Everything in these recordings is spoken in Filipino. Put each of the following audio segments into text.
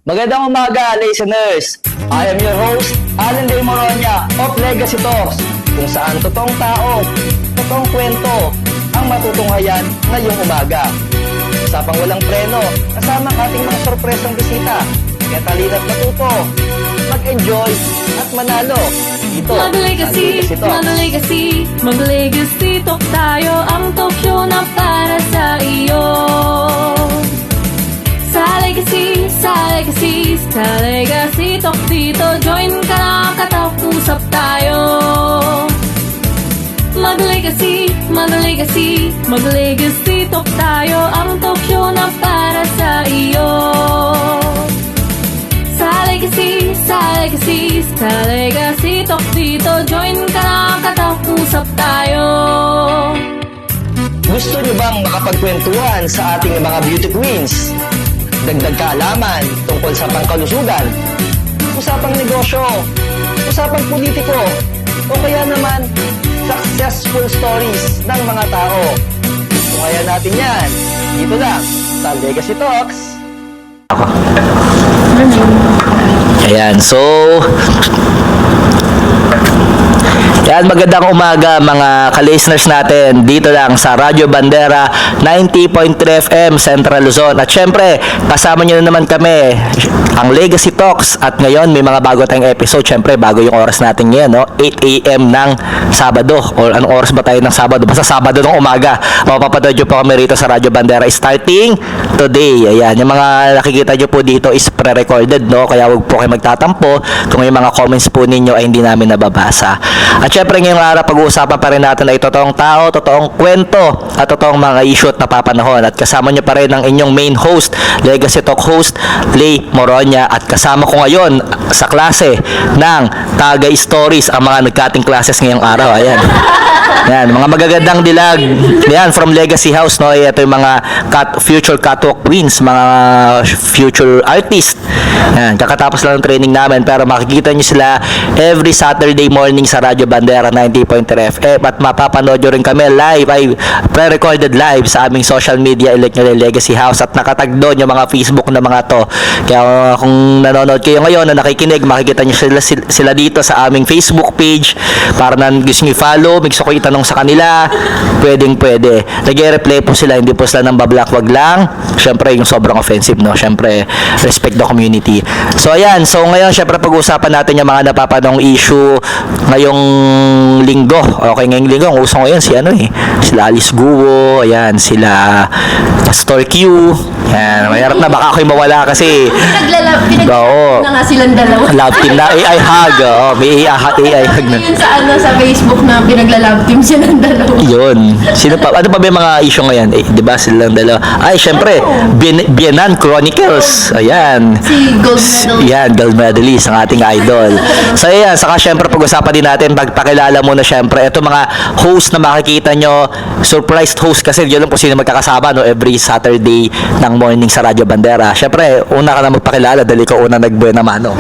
Magandang umaga, listeners! I am your host, Alan De Moronia of Legacy Talks, kung saan totoong tao, totoong kwento ang matutunghayan ngayong umaga. Usapang walang preno, kasama ang ating mga sorpresang bisita. Kaya talina't matuto, mag-enjoy at manalo. Ito, Mag-legacy, mag-legacy, mag-legacy talk tayo, ang talk show na para sa iyo. Sa legacy, sa legacy, sa legacy talk dito, join ka na, katapusap tayo. Mag-legacy, mag-legacy, mag-legacy talk tayo, ang talk show na para sa iyo. Sa legacy, sa legacy, sa legacy talk dito, join ka na, katapusap tayo. Gusto nyo bang makapagkwentuhan sa ating mga beauty queens? Dagdag kaalaman tungkol sa pangkalusugan, usapang negosyo, usapang politiko, o kaya naman successful stories ng mga tao. Kung kaya natin yan, dito lang sa Legacy Talks. Ayan, so yan, magandang umaga mga ka-listeners natin dito lang sa Radyo Bandera 90.3 FM Central Luzon. At syempre, kasama nyo na naman kami ang Legacy Talks. At ngayon may mga bago tayong episode. Syempre, bago yung oras natin ngayon, no? 8 AM ng Sabado. O anong oras ba tayo ng Sabado? Basta Sabado ng umaga. Mapapanood nyo po kami rito sa Radyo Bandera starting today. Ayan, yung mga nakikita nyo po dito is pre-recorded, no? Kaya huwag po kayo magtatampo kung yung mga comments po ninyo ay hindi namin nababasa. At syempre ngayong araw pag-uusapan pa rin natin ay totoong tao, totoong kwento at totoong mga issue at napapanahon. At kasama nyo pa rin ang inyong main host, Legacy Talk host, Lay Moronia. At kasama ko ngayon sa klase ng Tagay Stories ang mga nagkating classes ngayong araw. Ayan. Yan, mga magagandang dilag. Yan, from Legacy House, no? Ito yung mga future catwalk queens, mga future artists. Yan, kakatapos lang ng training namin pero makikita nyo sila every Saturday morning sa Radyo Bandera 90.3 FM at mapapanood nyo rin kami live, ay pre-recorded live sa aming social media, ilike nyo rin Legacy House at nakatag doon yung mga Facebook na mga to. Kaya kung nanonood kayo ngayon na nakikinig, makikita nyo sila dito sa aming Facebook page para na gusto nyo i-follow, gusto ko itanong sa kanila, pwede. Nag-reply po sila, hindi po sila nang bablock, wag lang. Syempre, yung sobrang offensive, no? Syempre, respect the community. So, ayan. So, ngayon, syempre, pag-uusapan natin yung mga napapanong issue ngayong linggo. Okay, ngayong linggo, ang uso ngayon, sila Alice Guo, ayan, sila Pastor Q, ayan, mayarap na, baka ako'y mawala kasi Pinag-love na nga silang dalawa. love team na, AI hug, may AI hug na. Yun sa Facebook na pinagla-love team siya ng dalawa. Yun. Sino pa? Ano pa ba yung mga issue ngayon? Di ba silang dalawa? Ay, syempre, Bienan Chronicles. Ayan. Si gold medal. Yan, gold medalist, ang ating idol. So, ayan. Saka, syempre, pag-usapan din natin, pagpakilala muna, syempre, ito mga host na makikita nyo, surprised host kasi yun lang po sino magkakasama, no, every Saturday ng morning sa Radyo Bandera. Syempre, una ka na magpakilala, dali ko una nagbuena mano.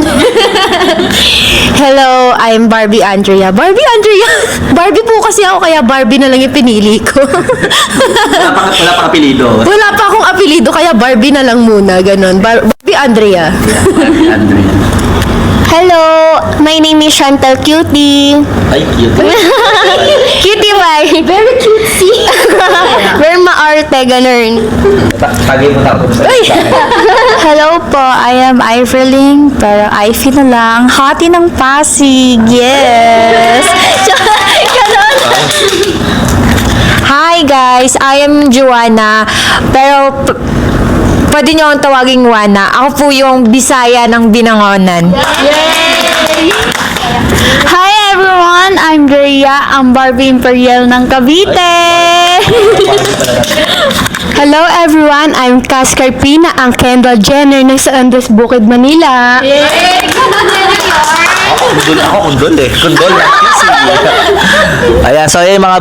Hello, I'm Barbie Andrea. Barbie Andrea? Barbie po kasi ako, kaya Barbie na lang yung pinili ko. Wala pa apelido. Wala pa akong apelido, kaya Barbie na lang muna. Ganon. Barbie Andrea. Hello, my name is Chantal Cutie. Ay, cute. Cutie ba? Very cutesy. Very maarte, ganon. Tagay mo tapos. Hello po, I am Iverling, pero Ivy na lang. Hottie ng Pasig, yes. Ganon. Hi guys, I am Joanna, pero pwede nyo akong tawaging Juana. Ako po yung Bisaya ng Binangonan. Yay! Hi everyone, I'm Drea, ang Barbie Imperial ng Cavite. Hello everyone, I'm Cass Carpina, ang Kendall Jenner ng San Andres Bukid, Manila. Yay! Ako, kundol eh. Kundol. Ayan, so yung mga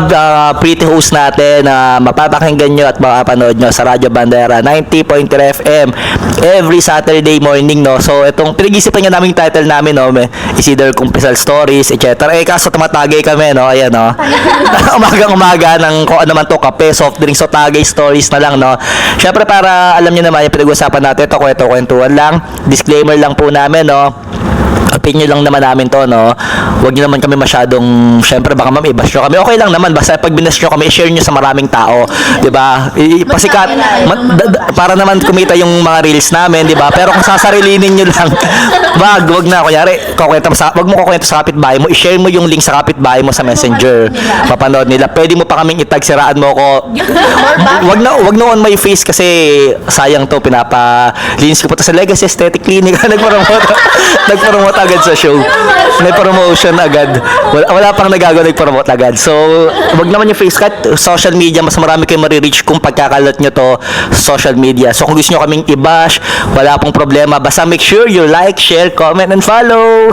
pretty host natin na mapapakinggan nyo at makapanood nyo sa Radyo Bandera 90.3 FM every Saturday morning, no? So, itong pinag-isipan nga namin yung title namin, no? Is either Kumpisal Stories, etc. Kaso tumatagay kami, no? Ayan, no? Umagang-umaga ng kung ano man to, kape, soft drinks, so tagay stories na lang, no? Syempre, para alam nyo naman yung pinag-usapan natin, ito, kwento-kwentuhan lang. Disclaimer lang po namin, no? Opinion lang naman namin to, no? Huwag nyo naman kami masyadong, syempre baka ma'am i-bash nyo kami. Okay lang naman, basta pag binash nyo kami, i-share nyo sa maraming tao, di ba? Pasikat, para naman kumita yung mga reels namin, di ba? Pero kung sasarilinin nyo lang, wag na, kunyari, wag mo kukwento sa kapitbahay mo, i-share mo yung link sa kapitbahay mo sa messenger. Mapanood nila. Pwede mo pa kaming itag, siraan mo ko. Wag na on my face kasi sayang to, pinapalinis ko pa to sa Legacy Aesthetic Clinic. Nagpromote agad sa show. May promotion agad. Wala pang nagagawa, nag-promote agad. So, wag naman yung face cut. Social media, mas marami kayo marireach kung pagkakalot nyo to social media. So, kung gusto nyo kaming i-bash, wala pong problema. Basta make sure you like, share, comment, and follow.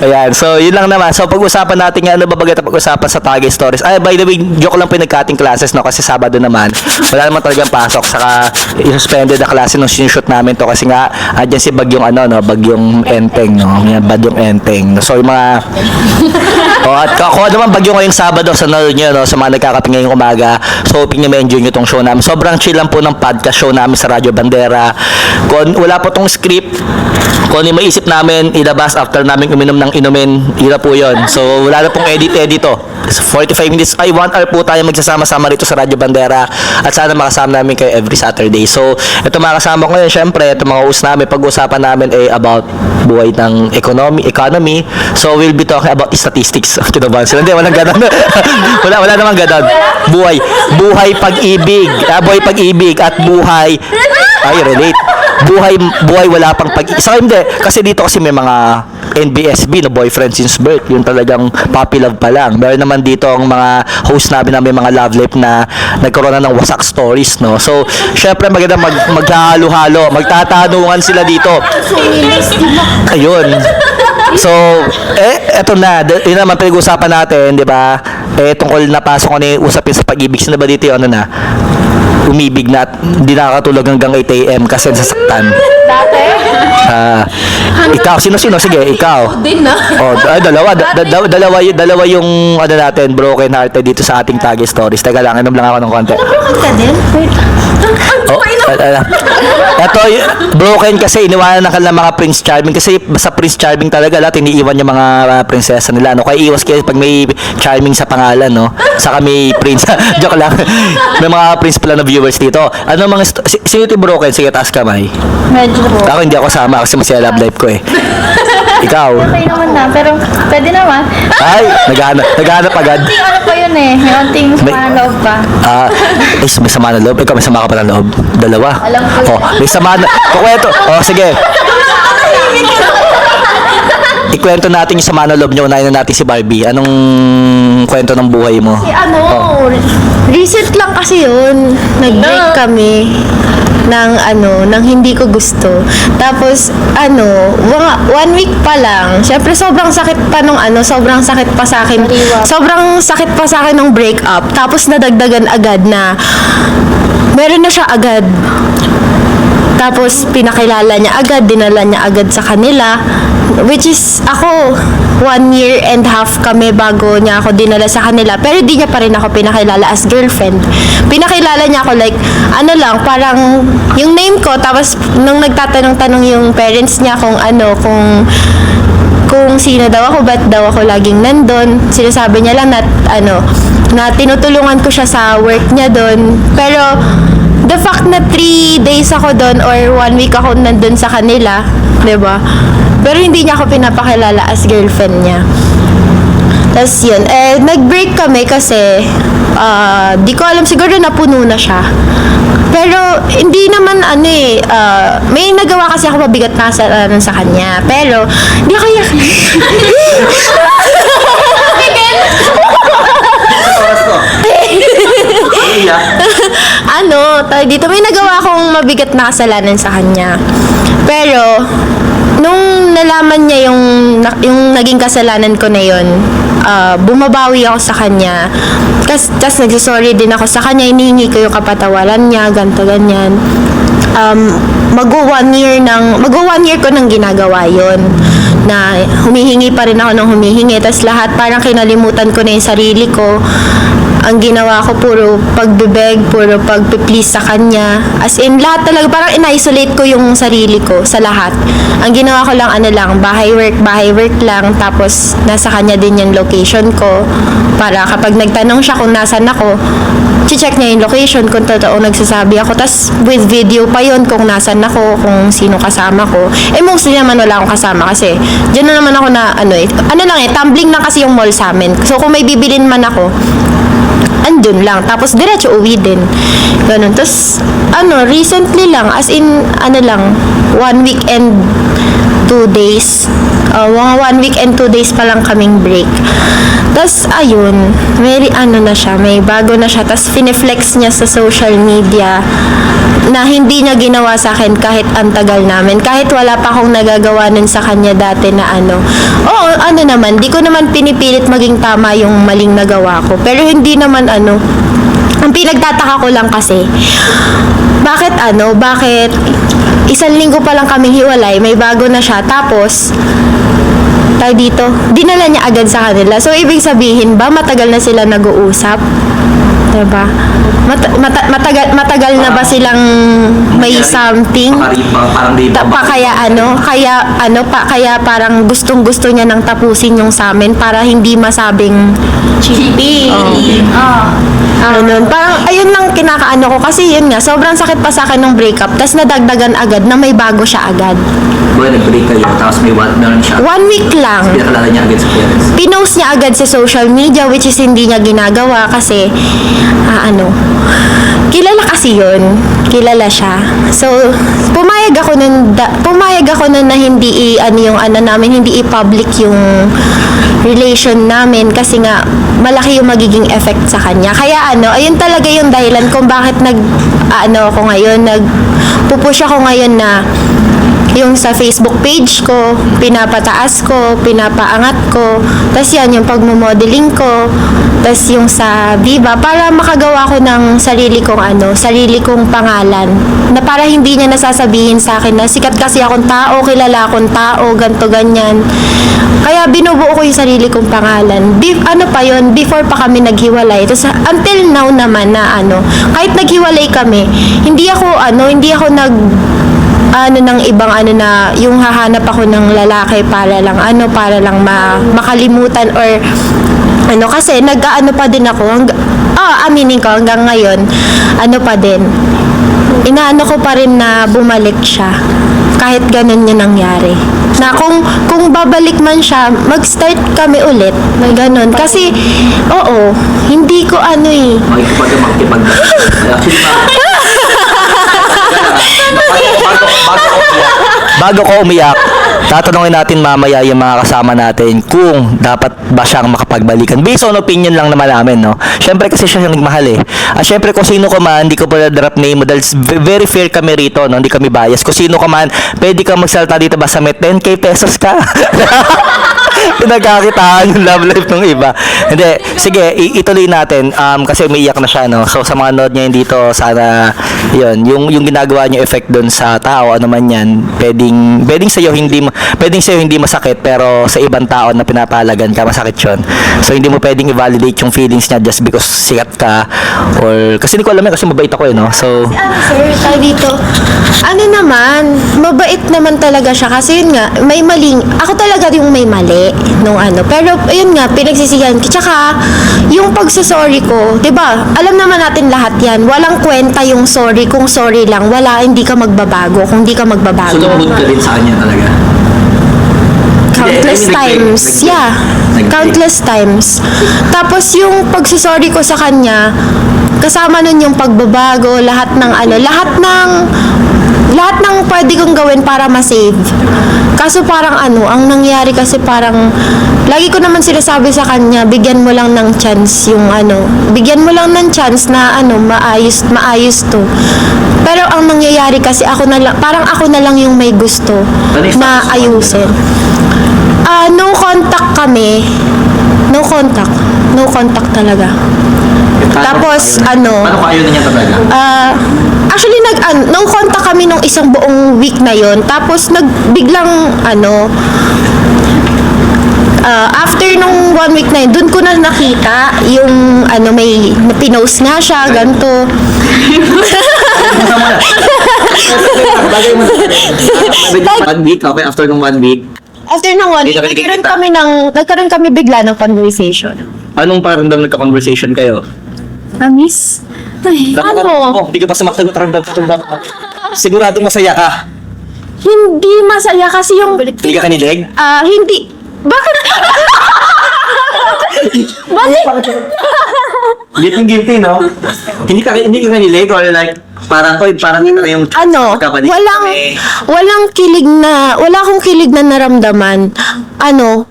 Ayan. So, yun lang naman. So, pag-usapan natin nga, ano ba bagat pag-usapan sa Tagay Stories? Ay, by the way, joke lang po yung nag-cutting classes, no? Kasi Sabado naman. Wala naman talagang pasok. Saka, i-suspended na klase nung sinushoot namin to. Kasi nga, andyan si Bagyong, Bagyong Enteng, no? Yan, Bagyong Enteng. So, yung mga... at ako naman Bagyo ngayong Sabado sa nanonood nyo, no? Sa mga nagkakape ngayong umaga. So, hoping nyo ma-enjoy nyo tong show namin. Sobrang chill lang po ng podcast show namin sa Radyo Bandera. Kung wala po tong script, kung ano yung maisip namin, ilabas after namin uminom ng inumin, ira po yun. So, wala na pong edit to. 45 minutes, 1 hour po tayo magsasama-sama rito sa Radyo Bandera. At sana makasama namin kayo every Saturday. So, ito mga kasama ko ngayon, syempre, ito mga host namin, pag-usapan namin ay about buhay ng economy. So, we'll be talking about statistics. Kinabahan sila. Hindi, walang ganon. wala namang ganon. Buhay pag-ibig. Buhay pag-ibig at buhay... Ay, relate. Buhay wala pang pag-ibig. So, hindi. Kasi dito kasi may mga NBSB, no, boyfriend since birth. Yung talagang puppy love pa lang. Meron naman dito ang mga host namin na may mga love life na nagkaroon na ng wasak stories, no. So, syempre maganda maghalo-halo. Magtatanungan sila dito. Ayun. So, eto na. Yun naman pinag-usapan natin, di ba? Tungkol napasok ko na yung usapin sa pag-ibig. Sino ba dito yung ano na? Umibig na at hindi nakakatulog hanggang 8 AM kasi nasasaktan. Dati? Ikaw, sino? Sige, ikaw. Din na. Oh, dalawa yung ano natin, broken hearted dito sa ating Tagay Stories. Teka lang, inom lang ako ng konti. Ka din? Oh, ito, broken kasi iniwanan na kanila mga Prince Charming kasi sa Prince Charming talaga lahat iniiwan yung mga prinsesa nila, no? Kaya iwas kayo pag may Charming sa pangalan, no? Saka may Prince. Joke lang. May mga Prince pala na viewers dito. Ano mga sino yung broken? Sige, taas kamay. Medyo po. Ako hindi ako sama kasi masaya love life ko eh. Ikaw? Okay naman na, pero pwede naman. Ay, naghahanap agad. Yung ano pa yun eh, may onting sama loob pa. May sama na loob. Ikaw may sama ka pa na loob. Dalawa. Alam ko. Oh, may sama na. Kukwento. Oh, sige. Ikwento natin yung sama na loob niyo. Unahin na natin si Barbie. Anong kwento ng buhay mo? Recent lang kasi yun. Nag-break kami ng hindi ko gusto. Tapos, 1 week pa lang. Syempre, sobrang sakit pa sobrang sakit pa sa akin. Sobrang sakit pa sa akin ng breakup. Tapos, nadagdagan agad na meron na siya agad. Tapos, pinakilala niya agad, dinala niya agad sa kanila. Which is, ako, 1.5 years kami bago niya ako dinala sa kanila. Pero di niya pa rin ako pinakilala as girlfriend. Pinakilala niya ako like, parang yung name ko. Tapos, nung nagtatanong-tanong yung parents niya kung sino daw ako, ba't daw ako laging nandun. Sinasabi niya lang na tinutulungan ko siya sa work niya doon. Pero, the fact na 3 days ako doon or 1 week ako nandun sa kanila, 'di ba? Pero hindi niya ako pinapakilala as girlfriend niya. Tapos yun, nag-break kami kasi di ko alam, siguro napuno na siya. Pero hindi naman may nagawa kasi ako mabigat na sa kanya. Pero hindi kaya umiyak. Dito may nagawa akong mabigat na kasalanan sa kanya. Pero, nung nalaman niya yung naging kasalanan ko na yun, bumabawi ako sa kanya. Tapos nagsasorry din ako sa kanya, inihingi ko yung kapatawaran niya, ganto ganyan. Mag-1 year ko nang ginagawa yon, na humihingi pa rin ako ng humihingi, tas lahat parang kinalimutan ko na yung sarili ko. Ang ginawa ko puro pagbibeg, puro pagpi-please sa kanya, as in lahat talaga, parang in-isolate ko yung sarili ko sa lahat. Ang ginawa ko lang bahay work lang, tapos nasa kanya din yung location ko, para kapag nagtanong siya kung nasan ako, check niya yung location kung totoo nagsasabi ako, tas with video pa yon kung nasan ako, kung sino kasama ko. Mostly naman wala akong kasama kasi dyan na naman ako na tumbling na kasi yung mall sa amin, so kung may bibilin man ako, andun lang, tapos diretso uwi din, ganun. Tapos recently lang, as in 1 week and 2 days, mga 1 week and 2 days pa lang kaming break. Tapos ayun, may bago na siya, tapos fineflex niya sa social media na hindi niya ginawa sa akin kahit ang tagal namin, kahit wala pa akong nagagawa nun sa kanya dati na naman, di ko naman pinipilit maging tama yung maling nagawa ko, pero hindi naman ang pinagtataka ko lang kasi, bakit 1 linggo pa lang kaming hiwalay, may bago na siya, tapos dito, dinala niya agad sa kanila. So, ibig sabihin ba, matagal na sila nag-uusap? Diba? Matagal na ba silang may something? Parang di ba? Kaya parang gustong-gusto niya nang tapusin yung sa amin para hindi masabing cheating. Parang, ayun lang kinakaano ko. Kasi yun nga, sobrang sakit pa sa akin ng breakup. Tapos nadagdagan agad na may bago siya agad. Nag-break kayo, tapos meron siya. 1 week lang. Pinakalala niya agad sa parents. Pinost niya agad sa social media, which is hindi niya ginagawa kasi, kilala kasi yun. Kilala siya. So, pumayag ako nun na hindi hindi i-public yung relation namin kasi nga malaki yung magiging effect sa kanya. Kaya ayun talaga yung dahilan kung bakit nagpupush ako ngayon na yung sa Facebook page ko, pinapataas ko, pinapaangat ko, tas yan, yung pagmo-modeling ko, tas yung sa Viva, para makagawa ko ng sarili kong pangalan, na para hindi niya nasasabihin sa akin na sikat kasi akong tao, kilala akong tao, ganto ganyan. Kaya binubuo ko yung sarili kong pangalan. Before pa kami naghiwalay. Tapos until now naman na kahit naghiwalay kami, hindi ako ng ibang na yung hahanap ako ng lalaki para lang makalimutan or kasi pa din ako aminin ko hanggang ngayon pa din ko pa rin na bumalik siya kahit ganun yung nangyari, na kung babalik man siya, mag-start kami ulit na ganun, kasi hindi ko Makikipag. Bago ko umiyak, tatanungin natin mamaya yung mga kasama natin kung dapat ba siyang makapagbalikan. Based on opinion lang naman namin, no? Siyempre kasi siya yung nagmahal eh. At siyempre kung sino ka man, hindi ko pala drop name mo dahil very fair kami rito, no? Hindi kami bias. Kung sino ka man, pwede ka magsalita dito basta may 10k pesos ka. Pinagkakitaan yung love life ng iba. Hindi, sige, ituloy natin kasi umiiyak na siya, no? So sa mga nod niya dito, sana yung ginagawa niyo effect doon sa tao, ano man yan, pwedeng sa'yo hindi masakit, pero sa ibang tao na pinapalagan ka, masakit yun. So hindi mo pwedeng i-validate yung feelings niya just because sikat ka, or kasi hindi ko alam yan kasi mabait ako no? So sir, tayo dito, mabait naman talaga siya kasi yun nga, may maling, ako talaga yung may mali nung pero yun nga, pinagsisihan, tsaka yung pagsasorry ko, 'di ba? Alam naman natin lahat yan, walang kwenta yung sorry, kung sorry lang, hindi ka magbabago, kung hindi ka magbabago. So lumuhod ka din sa kanya talaga? Countless times. Yeah. Countless times. Tapos yung pagsusorry ko sa kanya, kasama nun yung pagbabago, lahat ng pwede kong gawin para ma-save. Kaso parang ang nangyari kasi parang, lagi ko naman sinasabi sa kanya, bigyan mo lang ng chance bigyan mo lang ng chance na maayos to. Pero ang nangyayari kasi parang ako na lang yung may gusto na ayusin. No contact kami. No contact talaga. Tapos, Paano kung ayaw na niya talaga? Actually, no contact kami nung isang buong week na yon. Tapos, biglang, after nung 1 week na yun, dun ko na nakita yung, may pinost nga siya, ganito. Bagay mo na. 1 week, okay? After nung 1 week, After nung 1 week, nagkaroon kami bigla ng conversation. anong paramdam nagka-conversation kayo? Miss? Ay, Hindi ka pa sumasagot. Siguradong masaya ka. Hindi masaya kasi yung... Hindi ka kanilig? Hindi. Bakit? Guilty, no? Hindi ka kanilig or like, parang yung magkapalig wala akong kilig na naramdaman.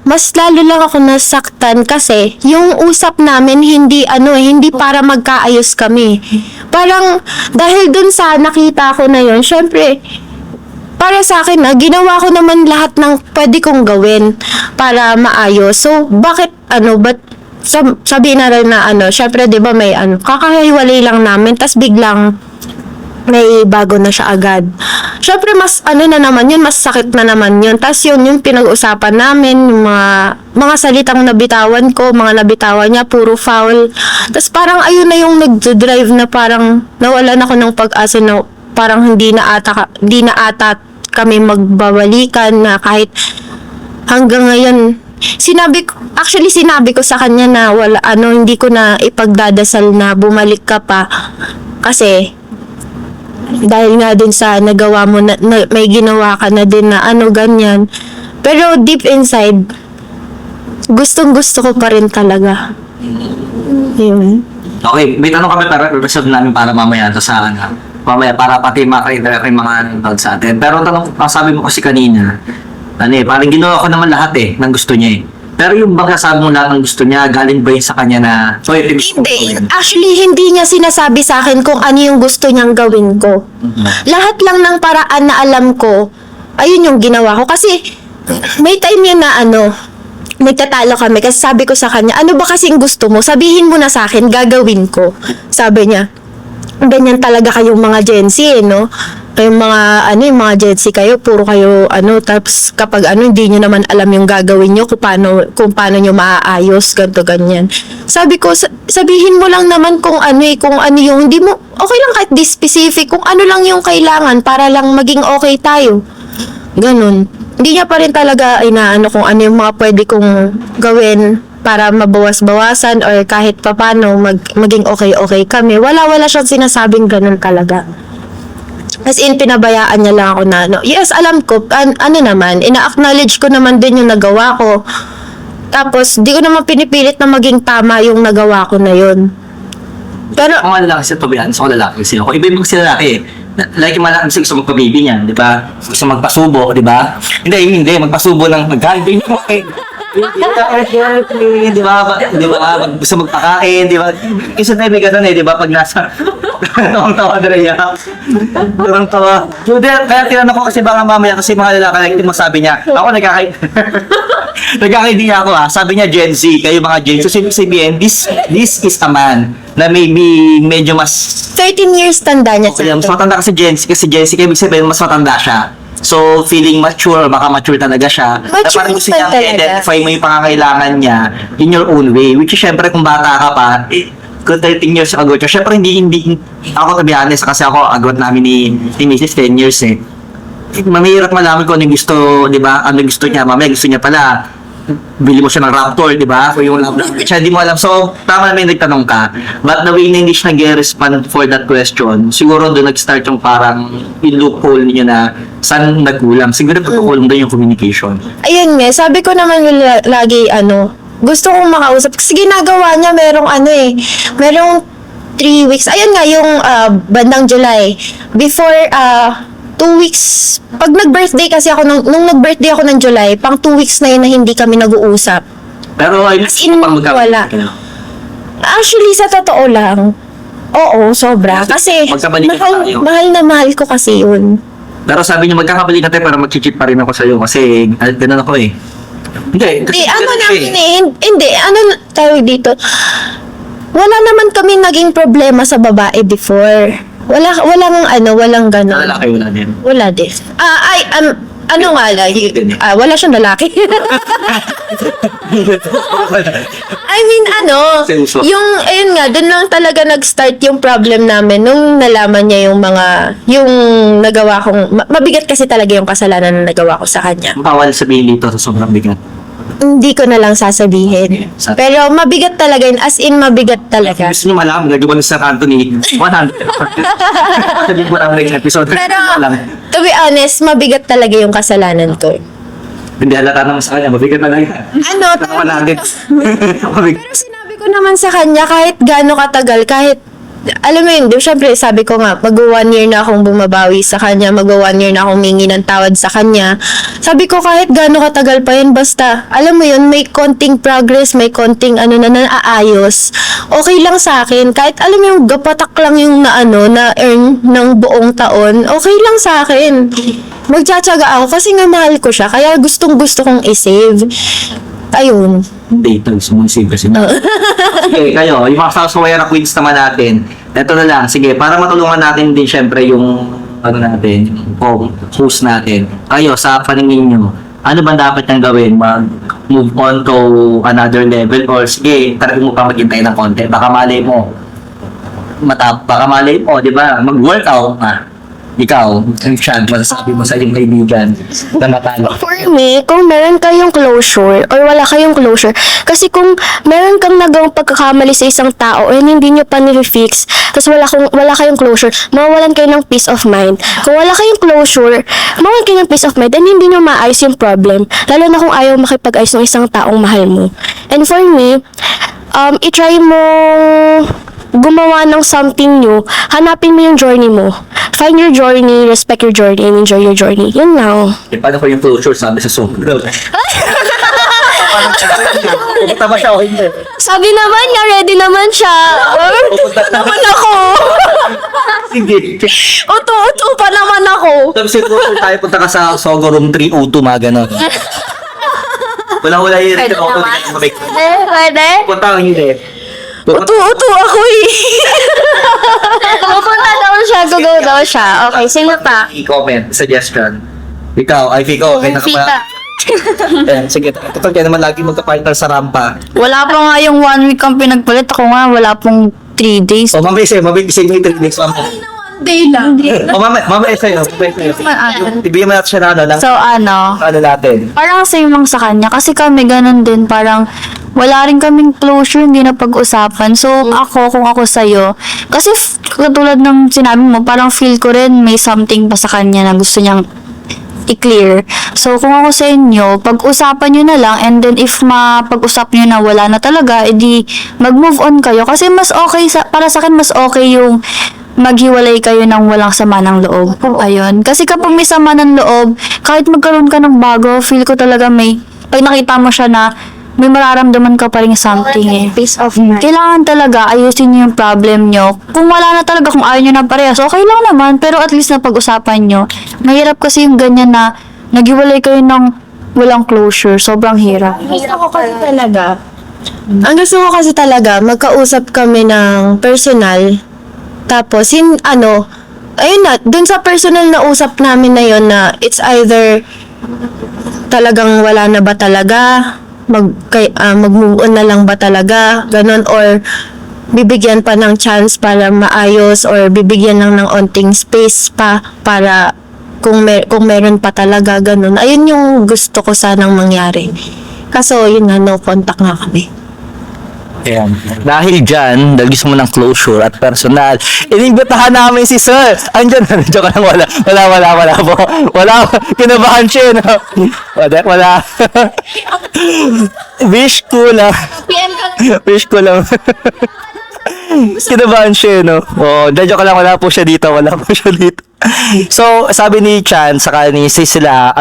Mas lalo lang ako nasaktan kasi yung usap namin hindi para magkaayos kami. Parang dahil dun sa nakita ko na yun, syempre para sa akin ginawa ko naman lahat ng pwede kong gawin para maayos. So bakit ba't sabihin na rin na syempre 'di ba may kakahiwalay lang namin tas biglang may bago na siya agad. Syempre mas na naman yun, mas sakit na naman yun. Tas yun yung pinag-usapan namin, yung mga salitang nabitawan ko, mga nabitawan niya, puro foul. Tas parang ayun na yung nag-drive na parang nawalan ako ng pag-asa na parang hindi na ata kami magbabalikan na kahit hanggang ngayon. Sinabi ko sa kanya na hindi ko na ipagdadasal na bumalik ka pa kasi dahil nga din sa nagawa mo na may ginawa ka na din na ganyan. Pero deep inside, gustong-gusto ko pa rin talaga. Yun. Okay, may tanong kami para reserve namin para mamaya mamaya para pati mga nanonood sa atin. Pero ang sabi mo kasi kanina, parang ginawa ko naman lahat ng gusto niya Pero yung bang sasabi mo lahat ng gusto niya, galing ba yun sa kanya na, hindi. Actually, hindi niya sinasabi sa akin kung ano yung gusto niyang gawin ko. Lahat lang ng paraan na alam ko, ayun yung ginawa ko. Kasi, may time yun na nagtatalo kami. Kasi sabi ko sa kanya, ano ba kasing gusto mo? Sabihin mo na sa akin, gagawin ko. Sabi niya, ganyan talaga kayong mga Gen Z, no? Kayong mga, yung mga Gen Z kayo, puro kayo, tapos kapag hindi nyo naman alam yung gagawin nyo, kung paano nyo maaayos, ganito, ganyan. Sabi ko, sabihin mo lang naman kung ano yung, hindi mo, okay lang kahit di specific, kung ano lang yung kailangan para lang maging okay tayo. Ganun. Hindi niya pa rin talaga, kung ano yung mga pwede kong gawin para mabawas-bawasan or kahit papano maging okay kami. Wala siyang sinasabing ganun talaga. As in, pinabayaan niya lang ako na, yes, alam ko, naman, ina-acknowledge ko naman din yung nagawa ko. Tapos, di ko naman pinipilit na maging tama yung nagawa ko na yun. Pero, ang lalaki sa tobihan, sa lalaki kasi ako, iba yung kasi lalaki Like yung malaki gusto magpabibi niyan, di ba? Gusto magpasubo, di ba? Hindi, magpasubo ng magkalbing mo di ba? Gusto magpakain, di ba? Isa tayo may ganun di ba? Pag nasa tawa Andrea. Tawa. Kaya tinanong ko kasi baka mamaya kasi mga lalaki like yung masabi niya. Ako nagkakaindi niya ako Sabi niya Gen Z, kayo mga Gen Z. So sabihin, this is a man na maybe medyo mas 13 years tanda niya sa mas matanda kasi Gen Z kayo ibig sabihin mas matanda siya. So, feeling mature, baka mature talaga siya. Mature parang gusto niya talaga. identify mo yung pangangailangan niya in your own way. Which is, syempre, kung bata ka pa, kung 13 years ago, syempre, hindi, ako to be honest, kasi ako, agwat namin ni Mrs. 10 years Mamihirap malaman kung ano yung gusto, di ba? Ano yung gusto niya, mamaya gusto niya pala, bili mo siya ng Raptor, di ba? O yung language, hindi mo alam. So, tama naman yung nagtanong ka. But the way na hindi siya nag-respond for that question, siguro doon nag-start yung parang yung loophole niyo na saan nagkulang. Siguro pagkukulang doon yung communication. Ayun nga, sabi ko naman lagi, gusto kong makausap. Kasi ginagawa niya, merong 3 weeks. Ayun nga, yung bandang July. Before, 2 weeks. Pag nag-birthday kasi ako, nung nag-birthday ako ng July, pang 2 weeks na yun na hindi kami nag-uusap. Pero ay As in, wala. Actually, sa totoo lang, oo, sobra. Kasi, Magkabalikan tayo. mahal na mahal ko kasi yun. Pero sabi niyo magkakabalik natin para mag-cheat pa rin ako sa'yo kasi ganun ako eh. Hindi, kasi Hindi, tawag dito, wala naman kami naging problema sa babae before. Walang gano'n. Lalaki wala din. Wala din. Nga lang, wala siyang lalaki. I mean, Seryoso? ayun nga, dun lang talaga nag-start yung problem namin nung nalaman niya yung nagawa kong, mabigat kasi talaga yung kasalanan na nagawa ko sa kanya. Bawal sabihin dito sa sobrang bigat. Hindi ko na lang sasabihin. Okay. Pero mabigat talaga yun, as in mabigat talaga. Gusto nyo malaman, gagawa ni Sir Anthony 100. Sabihin ko lang next episode. Pero, lang. to be honest, mabigat talaga yung kasalanan ko. Hindi halata naman sa kanya, mabigat na lang. Tama natin. Mabigat. Pero sinabi ko naman sa kanya, kahit gaano katagal, alam mo yun, syempre sabi ko nga, mag-1 year na akong bumabawi sa kanya, mag-1 year na akong mingi ng tawad sa kanya. Sabi ko kahit gaano katagal pa yun, basta, alam mo yun, may konting progress, may konting na naaayos. Okay lang sa akin. Kahit alam mo yung gapatak lang yung na-earn ng buong taon, okay lang sa akin. Magtsatsaga ako kasi nga mahal ko siya, kaya gustong-gusto kong i-save. Ayun. Data, gusto mong save kasi. Okay, kayo, yung mga Sawayara Queens naman natin, eto na lang, sige, para matulungan natin din syempre yung, yung host natin. Kayo, sa paningin nyo, ano ba dapat niyang gawin? Mag-move on to another level or sige, talagang mo pa maghintay ng konti. Baka malay mo, di ba? Mag-workout, ikaw, ang chance, masasabi mo sa iyong kaibigan na matalo. For me, kung meron kayong closure or wala kayong closure, kasi kung meron kang nagawang pagkakamali sa isang tao and hindi nyo pa nire-fix, tapos wala kayong closure, mawawalan kayo ng peace of mind. Kung wala kayong closure, mawawalan kayo ng peace of mind and hindi nyo maayos yung problem, lalo na kung ayaw makipag-ayos ng isang taong mahal mo. And for me, i-try mo gumawa ng something new, hanapin mo yung journey mo. Find your journey, respect your journey, and enjoy your journey. Yun lang. Paano ko yung closure sabi sa sobrang? Pupunta ba siya o hindi? Sabi naman niya, ready naman siya. Pupunta naman ako. Sige. Uto pa naman ako. Tapos siguro kung tayo punta ka sa Sogo Room 302, mga ganon. Wala yung rin ako. Pwede? Punta ang hindi. Uto ako eh. Pupunta daw siya, gugaw daw siya. Okay, sino pa? I-comment, suggestion. Ikaw, ay Fico, okay na ka Fika. ba? Sige, ito kaya naman lagi magka-partner sa rampa. Wala pa nga yung 1 week ang pinagpalit. Ako nga, wala pong 3 days. O, mabilis mo yung 3 weeks. Day lang. O, mamaya sa'yo. Ibigyan mo natin siya na So, ano natin. parang same lang sa kanya. Kasi kami ganun din, parang wala rin kaming closure, hindi na pag-usapan. So, kung ako sa'yo, kasi katulad ng sinabi mo, parang feel ko rin may something pa sa kanya na gusto niyang i-clear. So, kung ako sa inyo, pag-usapan nyo na lang, and then if mapag-usap nyo na wala na talaga, edi mag-move on kayo. Kasi mas okay, para sa akin, mas okay yung maghiwalay kayo ng walang sama ng loob. Ayun. Kasi kapag may sama ng loob, kahit magkaroon ka ng bago, feel ko talaga pag nakita mo siya na may mararamdaman ka pa rin something eh. Peace of mind. Kailangan talaga ayusin niyo yung problem nyo. Kung wala na talaga, kung ayaw nyo na parehas, okay lang naman. Pero at least na pag-usapan nyo. Mahirap kasi yung ganyan na naghiwalay kayo ng walang closure. Sobrang hirap. Ang gusto ko kasi talaga, magkausap kami ng personal. Tapos, ayun na, dun sa personal na usap namin na yun na it's either talagang wala na ba talaga, mag-move on na lang ba talaga, ganon, or bibigyan pa ng chance para maayos, or bibigyan lang ng onting space pa para kung meron pa talaga, ganon. Ayun yung gusto ko sanang mangyari. Kaso, yun nga, no contact nga kami. Ayan. Dahil dyan, dahil gusto mo ng closure at personal, inimbitahan namin si Sir. Andyan, joke lang, wala po. Wala, kinabahan siya, no? Wala. Wish ko lang. Kinabahan siya, no? Joke lang, wala po siya dito. So, sabi ni Chan, saka ni Sis sila,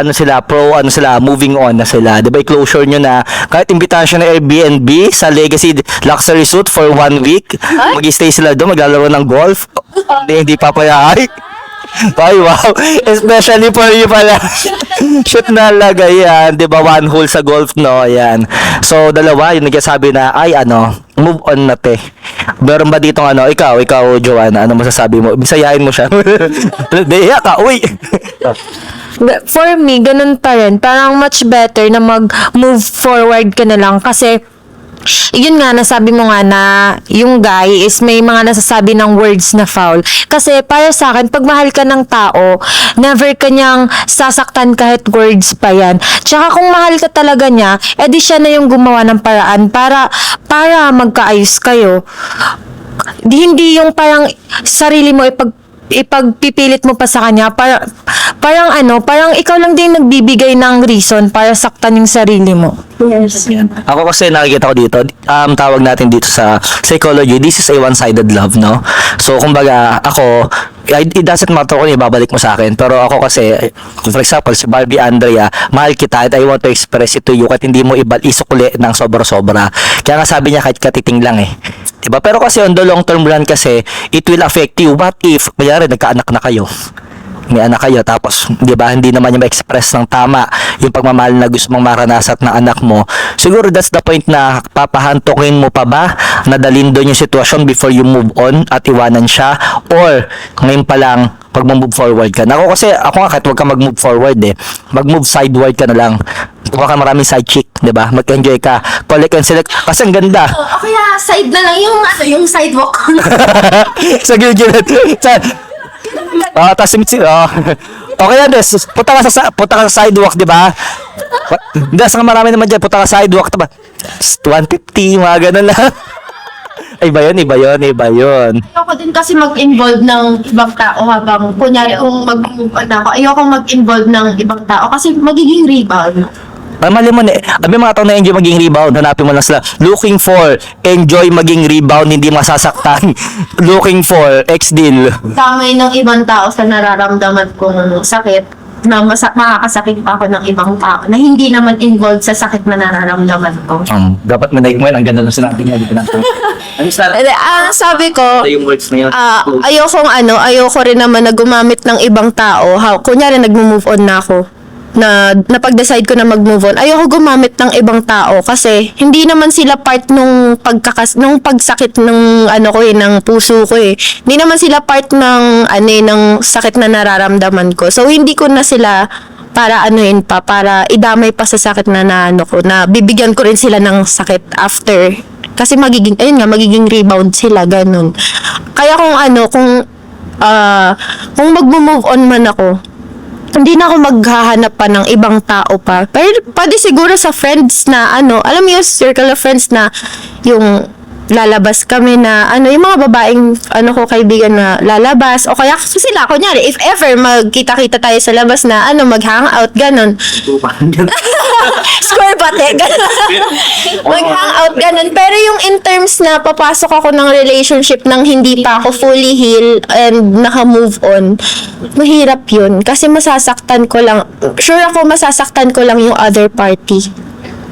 moving on na sila. Diba, i-closure nyo na, kahit imbitahan siya ng Airbnb sa Legacy Luxury Suite for 1 week, mag-stay sila doon, maglalaro ng golf. Hindi papayay. Ay, wow. Especially for you pala. Shoot na lagay yan. Diba, 1 hole sa golf, no? Ayan. So, dalawa, yung nagsasabi na, move on na, te. Meron ba ditong ikaw, Joanna, ano masasabi mo? Bisayain mo siya. Deya ka, uy! For me, ganun pa rin. Parang much better na mag-move forward ka na lang kasi yun nga, nasabi mo nga na yung guy is may mga nasasabi ng words na foul. Kasi para sa akin, pag mahal ka ng tao, never ka niyang sasaktan kahit words pa yan. Tsaka kung mahal ka talaga niya, edi siya na yung gumawa ng paraan para magkaayos kayo. Hindi yung parang sarili mo ipagpipilit mo pa sa kanya, parang ikaw lang din nagbibigay ng reason para saktan yung sarili mo. Yes. Ako kasi nakikita ko dito, tawag natin dito sa psychology, this is a one-sided love, no? So, kumbaga, ako, it doesn't matter kung ibabalik mo sa akin, pero ako kasi, for example, si Barbie Andrea, mahal kita at I want to express it to you kahit hindi mo isukli ng sobra-sobra. Kaya nga sabi niya kahit katiting lang eh. Diba? Pero kasi on the long term run kasi, it will affect you. What if, mayroon, nagkaanak na kayo? May anak kayo, tapos, di ba, hindi naman niya ma-express ng tama yung pagmamahal na gusto mong maranasan ng anak mo. Siguro that's the point na papahantukin mo pa ba na dalhin doon yung sitwasyon before you move on at iwanan siya, or ngayon pa lang pag move forward ka. Ako nga kahit huwag ka mag-move forward mag-move sideward ka na lang. Huwag ka maraming side chick, di ba? Mag-enjoy ka. Collect and select. Kasi ang ganda. O kaya, side na lang yung sidewalk. Sa gilid. Tapos okay yan, punta ka sa sidewalk, di ba? Hindi, saka marami naman dyan, punta ka sa sidewalk, diba? 150, mga ganun lang. Iba yun. Ayoko din kasi mag-involve ng ibang tao habang, kunyari kung mag-move on ako, ayoko mag-involve ng ibang tao kasi magiging rebound. Mali mo na, may mga tao na enjoy maging rebound, hanapin mo lang sila. Looking for, enjoy maging rebound, hindi masasaktan. Looking for, ex-deal. Damay ng ibang tao sa nararamdaman kong sakit na makakasakit pa ako ng ibang tao na hindi naman involved sa sakit na nararamdaman ko. Dapat manaig mo yan, ang ganda na sinabi niya. Sabi ko, yung words na yun. ayoko rin naman na gumamit ng ibang tao. Kunyari, nag-move on na ako. Na napag-decide ko na mag-move on, ayoko gumamit ng ibang tao kasi hindi naman sila part nung pagsakit ng ng puso ko eh. Hindi naman sila part ng ng sakit na nararamdaman ko. So hindi ko na sila para para idamay pa sa sakit na na bibigyan ko rin sila ng sakit after. Kasi magiging rebound sila, ganun. Kaya kung mag-move on man ako, hindi na ako maghahanap pa ng ibang tao pa. Pero pwede siguro sa friends na alam mo yung circle of friends na yung lalabas kami na yung mga babaeng kaibigan na lalabas o kaya sila kunyari if ever magkita-kita tayo sa labas na mag-hangout ganon. Square bate ganon. Mag-hangout ganon. Pero yung in terms na papasok ako ng relationship nang hindi pa ako fully healed and naka-move on, mahirap yun kasi masasaktan ko lang yung other party.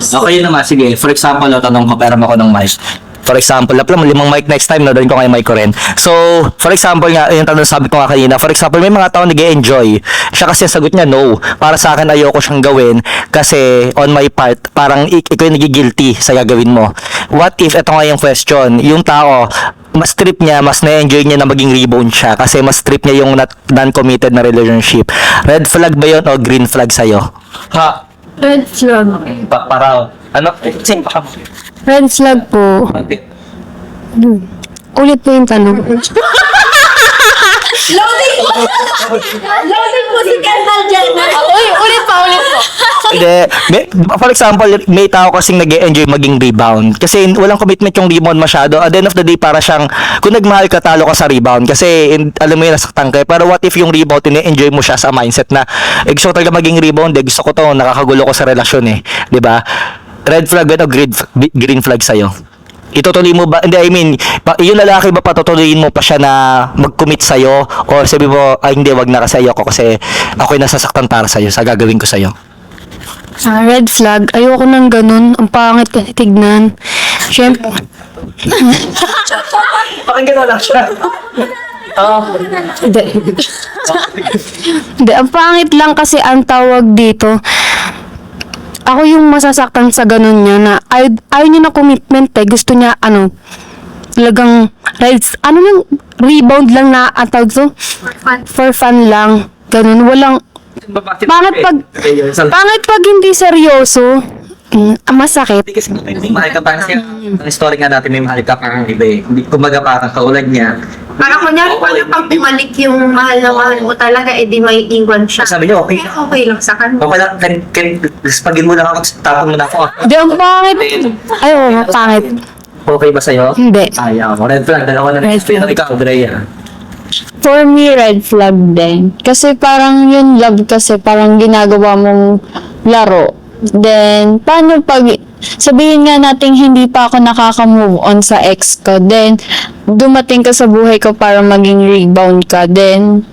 Okay naman, sige. For example, tanong ko, pera ako ng mic. For example, 5 mic next time, doon ko kayo mic ko rin. So, for example nga, yung tanong sabi ko nga kanina, for example, may mga tao nag-e-enjoy. Siya kasi sagot niya, no. Para sa akin, ayoko siyang gawin kasi on my part, parang ikaw yung nagigilty sa gagawin mo. What if, ito nga yung question, yung tao, mas trip niya, mas na-enjoy niya na maging rebound siya kasi mas trip niya yung non-committed na relationship. Red flag ba yun o green flag sa'yo? Ha? Red flag. Paraw. Same pa ka mo. Red flag po. Ulit po yung tanong. Loading po si Kendall Jenner. Ulit po. Hindi. For example, may tao kasing nag-enjoy maging rebound. Kasi walang commitment yung rebound masyado. At the end of the day, para siyang, kung nagmahal ka, talo ka sa rebound. Kasi, alam mo yun, nasaktan ka. Pero what if yung rebound, ini-enjoy mo siya sa mindset na, gusto ko talaga maging rebound, gusto ko to, nakakagulo ko sa relasyon eh. 'Di ba? Red flag ba o green flag sa'yo? Itutuloy mo ba? Hindi, I mean, yung lalaki ba patutuloyin mo pa siya na mag-commit sa'yo? O sabi mo, ay hindi, wag na kasi ayoko kasi ako'y nasasaktan para sa'yo, sa gagawin ko sa'yo. Red flag. Ayoko nang ganun. Ang pangit kasi tignan. Siyempre, Pakinggan mo lang siya. hindi. Hindi, ang pangit lang kasi ang tawag dito. Ako yung masasaktan sa ganun niya na ayaw niya na commitment eh. Gusto niya, talagang, rebound lang na, ang tawag to? For fun lang. Ganun, walang, pangit pag hindi seryoso. Masakit. Hindi kasi may mahal ka parang siya. Ang story nga natin may mahal ka parang iba eh. Hindi kumbaga parang kaulad niya. Parang kunyari, pag bumalik yung mahal na mahal mo talaga, edi may iwan siya. Sabi niyo, okay. Pero okay lang sa kanya. Okay lang, spagin mo lang ako, tapon mo na ako. Hindi, ang pangit. Ayaw, pangit. Okay ba sa'yo? Hindi. Ayaw mo. Red flag, dalawa na Red flag. Ikaw, Drea. For me, red flag din. Kasi parang yun love kasi parang ginagawa mong laro. Then, paano pag sabihin nga natin hindi pa ako nakaka-move on sa ex ko. Then, dumating ka sa buhay ko para maging rebound ka. Then,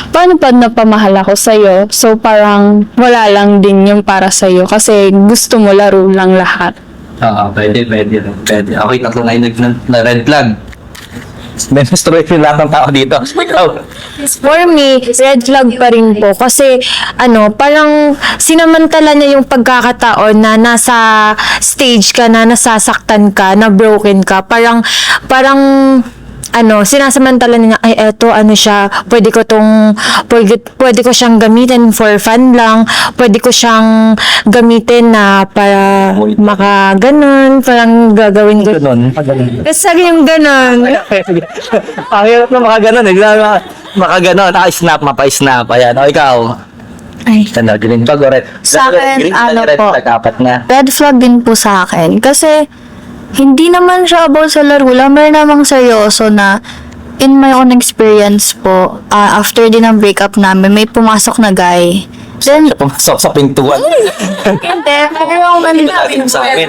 paano pag napamahal ako sa'yo? So, parang wala lang din yung para sa'yo. Kasi gusto mo laro lang lahat. Oo, pwede. Okay, tatlo na yung na red flag. May menstruation lahat ng tao dito. Ikaw. For me, red flag pa rin po. Kasi, parang sinamantala niya yung pagkakataon na nasa stage ka na, nasasaktan ka, na broken ka. Parang, sinasamantala niya, ay, eto, siya, pwede ko siyang gamitin for fun lang, pwede ko siyang gamitin na para makaganon, parang gagawin ko. Ganun. Kasi sabi yung ganon. Ang hirap na makaganon eh. Makaganon. Snap, mapa-snap. Ayan. O, ikaw. Ay. Ano, green flag o red? Sa akin, Green flag, red po. flag, apat na. Red flag din po sa akin. Kasi, hindi naman siya about sa laro lang. Meron namang seryoso na in my own experience po, after din ng breakup namin, may pumasok na guy. Then, Pumasok sa pintuan. hindi, pero Sabi sa amin.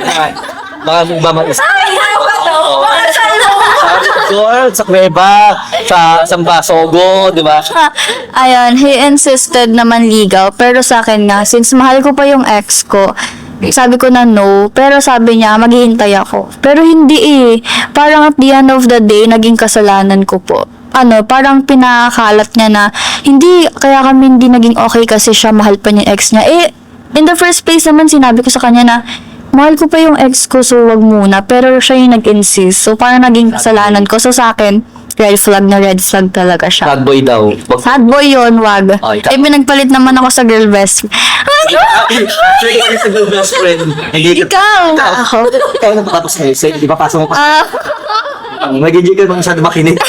Mga bumamas. Sa Cueva, sa Sambasogo, di ba? ayun, he insisted na manligaw. Pero sa akin nga, since mahal ko pa yung ex ko, sabi ko na no, pero sabi niya, maghihintay ako. Pero hindi eh. Parang at the end of the day, naging kasalanan ko po. Parang pinakalat niya na, hindi, kaya kami hindi naging okay kasi siya mahal pa niya ex niya. Eh, in the first place naman, sinabi ko sa kanya na, mahal ko pa yung ex ko, so wag muna. Pero siya yung nag-insist. So, parang naging kasalanan ko. So, sa akin, red flag na red flag talaga siya. Bad boy daw. Sad boy yun, wag. Oh, ikaw. Eh, pinagpalit naman ako sa girl best. Sige, sa girl best friend. Hindi ka. Ako. Ikaw na matapos na yun. Di ba pasok mo pa? Ah, Nag-enjoy ka ba masyado makinig?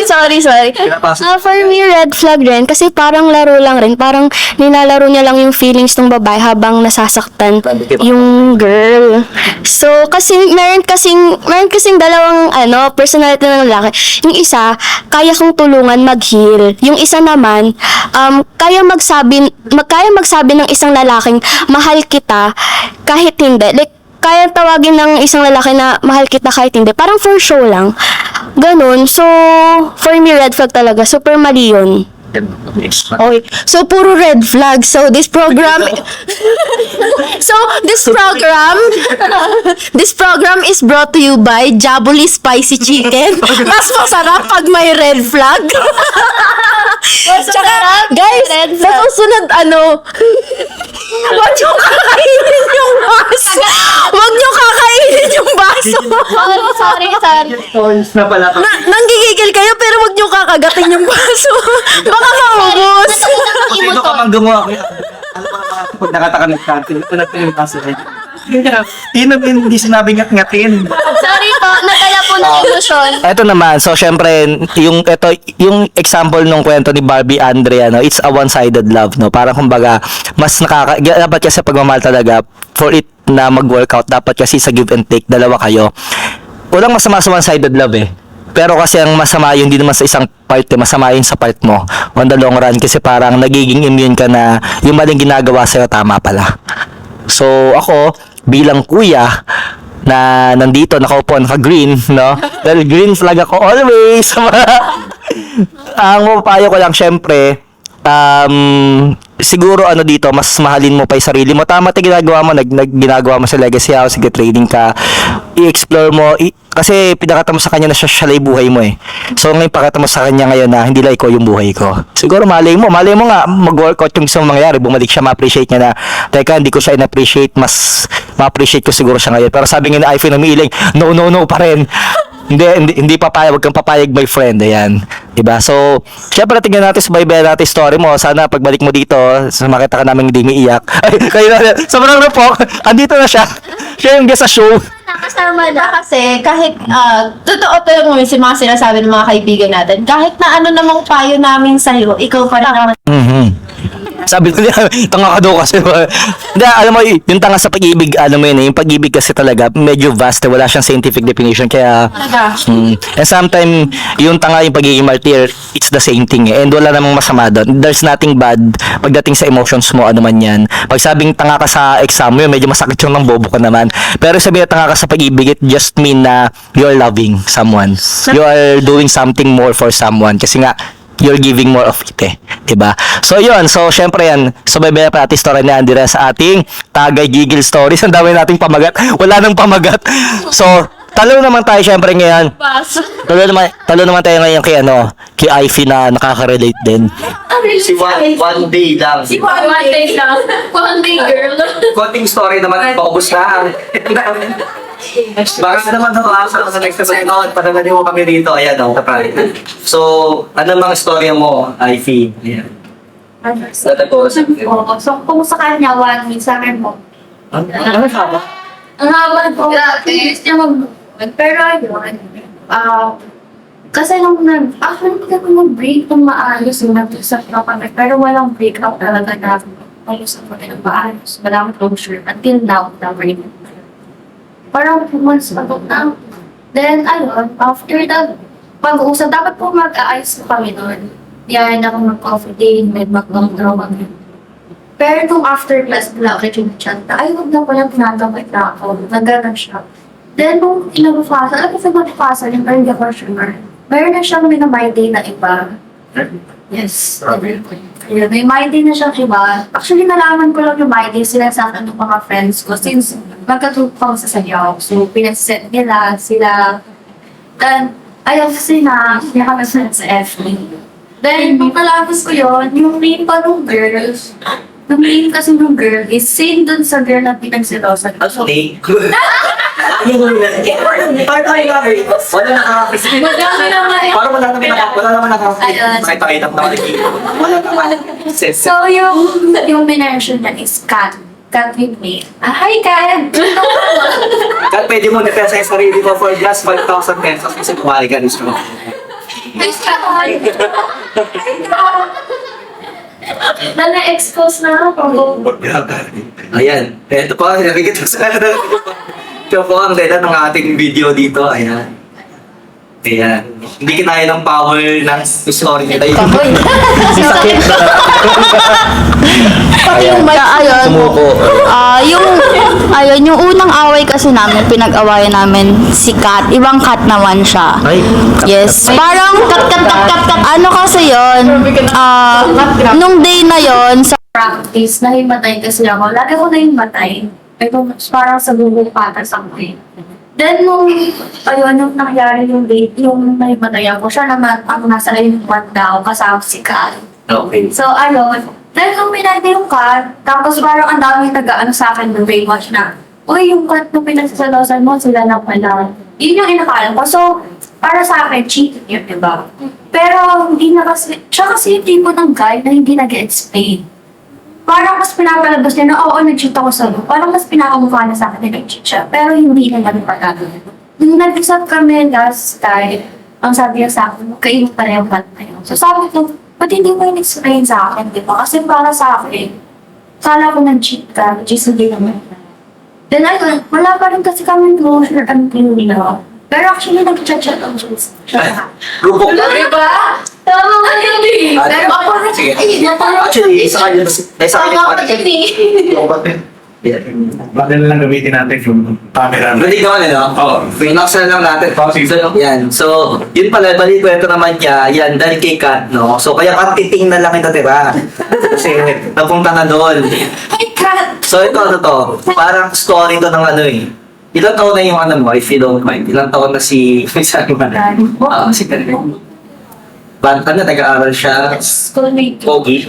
Sorry. Pinapasok. For me, red flag rin. Kasi parang laro lang rin. Parang nilalaro niya lang yung feelings ng babae habang nasasaktan yung girl. So, kasi meron kasing dalawang personality ng lalaki. Yung isa, kaya kong tulungan mag-heal. Yung isa naman, kaya magsabi ng isang lalaking mahal kita kahit hindi. Like, kaya tawagin ng isang lalaki na mahal kita kahit hindi. Parang for show lang. Ganun. So, for me, red flag talaga. Super mali yun. Okay. So, puro red flag. So, this program is brought to you by Jabuli Spicy Chicken. Mas masarap pag may red flag. Tsaka, guys, sa susunod, wag nyo kakainin yung baso. Wag nyo kakainin yung baso. Sorry. Na pala. Nanggigigil kayo, pero wag nyo kakagatin yung baso. Baka maubos. Sino ka mang gumawa? Ano ba mga pag nakataka ng kantin? Ito na yung kaso rin. Yun ang hindi sinabing ngatin. Sorry po, nadala po ng emosyon. Eto naman, so syempre, yung example nung kwento ni Barbie Andre, ano, it's a one-sided love, no? Parang kumbaga, dapat kasi pagmamahal talaga, for it na mag-workout, dapat kasi sa give and take, dalawa kayo. Walang masama sa one-sided love eh. Pero kasi ang masama yun, hindi naman sa isang part, masama yun sa part mo on the long run, kasi parang nagiging immune ka na yung maling ginagawa sa'yo, tama pala. So ako, bilang kuya na nandito, nakaupo, naka-green, no? Dahil green flag ako always. Ang mapapayo ko lang, syempre, siguro dito, mas mahalin mo pa yung sarili mo. Tama tayo ginagawa mo, ginagawa mo sa legacy house, training ka, i-explore mo, kasi pinakita mo sa kanya na siya lang yung buhay mo eh. So ngayon pakita mo sa kanya ngayon na hindi lang ikaw yung buhay ko. Siguro malay mo nga mag-workout yung gusto mong mangyari, bumalik siya, ma-appreciate niya na, teka, hindi ko siya in-appreciate, mas ma-appreciate ko siguro siya ngayon. Pero sabi nga ni iPhone na umiiling, no pa rin. Hindi papayag, wag kang papayag, my friend. Ayan. Diba? So, syempre tingnan natin, subaybayan natin story mo. Sana pagbalik mo dito, makita ka namin hindi umiiyak. Ay, kayo na, sobrang rapok. Andito na siya. Siya yung guest sa show. Nakasama na kasi kahit totoo to yung mga sinasabi ng mga kaibigan natin. Kahit na ano namang payo namin sa'yo, ikaw pa rin naman. Sabi ko niya, tanga ka daw kasi. Hindi, alam mo, yung tanga sa pag-ibig, alam mo yun, yung pag-ibig kasi talaga, medyo vast, wala siyang scientific definition, kaya, and sometimes, yung tanga, yung pagiging martyr, it's the same thing, eh. And wala namang masama doon. There's nothing bad pagdating sa emotions mo, ano man yan. Pag sabing tanga ka sa exam mo, yun, medyo masakit yung ng bobo ka naman. Pero sabihin na tanga ka sa pag-ibig, it just mean na you're loving someone. You are doing something more for someone. Kasi nga, you're giving more of it eh. Diba? So yun, so syempre yan, subaybayan pa natin story ni Andrea sa ating Tagay Gigil Stories. Ang dami nating pamagat. Wala nang pamagat. So, talo naman tayo syempre ngayon. Talo naman tayo ngayon kay Ivy na nakaka-relate din. Si one day lang. One day girl. Konting story naman, paubos na. Baka naman sa next episode, panagali mo kami rito. Ayan o, kapag. So, ano mga storya mo, Ivy? Ayan. So, kung sa kanya, 1 week sa akin mo. Ano ba? Ang haba ko. Gusto niya pero yun, kasi nung actually hindi kami mag-break ng maayos yung nag-usap na kami, pero walang breakout talaga na pag-usap ko ng maayos, walang closure, until now, never yun. Parang 2 months pa na. Then, ayun, after that, pag-uusap, dapat po mag-aayos ko kami nun. Yan, ako mag-coffee day, may mag-draw kami. Pero nung after class, wala ako yung chat na, ay, huwag na palang tinagamit na ako. Nagano siya. Then, nung inabukasan, alam ko sa mabukasan, yung parang hindi ako sure. Meron na siyang minamay day na iba. Yes. Ayun, may my day na siyang iba. Actually, nalaman ko lang yung my day sila sa akin ng mga friends ko. Since magkatulog pa ako sa sayaw. So, pinaset nila, sila. Then, ayaw kasi na, hindi kami friends sa FB. Then, nung nalabas ko yun, yung name pa nung girl, yung name kasi nung girl is same dun sa girl na pinagsilosan. Actually, wala nakakasip. Parang wala naman nakakasip. Makita-kita mo naman. Wala naman. So, yung mention niya is Kat. Kat with me. Hi, Kat! Kat, pwede mo depensa yung sarili mo for just 5,000 pesos kasi kumari ka rin siya. Nice Kat! Na-expose na ako. Ayan. Ito po, nakikita ko sa ito po ang data ng ating video dito. Ayan. Ayan. Hindi kinaya ng power ng story nila. Sakit na. Ayun. Sumuko. Yung unang away kasi namin, pinag-awayan namin si Kat. Ibang Kat naman siya. Ay. Yes. Parang kat. Ano kasi yun? Nung day na yun, sa Practice, nahimatay kasi ako. Lagi ko nahimatay. Ito, parang sa Google patas ako eh. Then, nung nangyari yung date, yung nahimatay ako, siya naman, ang nasa line 1 daw, kasama si Kat. Okay. So, dahil nung pinagdi yung Kat, tapos parang ang dami nag-ano sa akin ng brainwash na, uy, yung Kat nung pinagsasalosan mo, sila lang pala. Yun yung inakala ko. So, para sa akin, cheating yun, diba? Pero, hindi na kasi, siya kasi yung tipo ng guy na hindi nag-explain. parang mas pinapalabas niya na, oo, nag-cheat ako sa'yo. Parang mas pinakamukha na sa akin na nag-cheat siya. Pero hindi naman pagkado. Nung nag-usap kami last time, ang sabi niya sa akin, kayo pareho ba tayo? So sabi ko, ba't hindi mo in-explain sa akin, di ba? Kasi para sa akin, kala ko nag-cheat ka, which is hindi naman. Then ayun, wala pa rin kasi kami closure until now. Pero actually, nag-chat-chat ang siya. Rubok na. Diba? Tama ka yun. Pero ako na Sige. Actually, sa kanya, sa kanya, Bakit na lang gamitin natin yung camera? Ready naman Oo. Pinaksa na lang natin. Yan. So, yun pala, balik kwento naman niya, yan, dahil kay Kat, no? So, kaya katiting na lang ito, tira. Kasi, napunta na doon. Hi, Kat! So, ito, parang story to ng ano eh. Ilang taon na yung ano mo, if you don't mind? Ilang taon na si Saan ba na? Si Karen. Banta na, nag-aaral siya. Schoolmate. Pogi.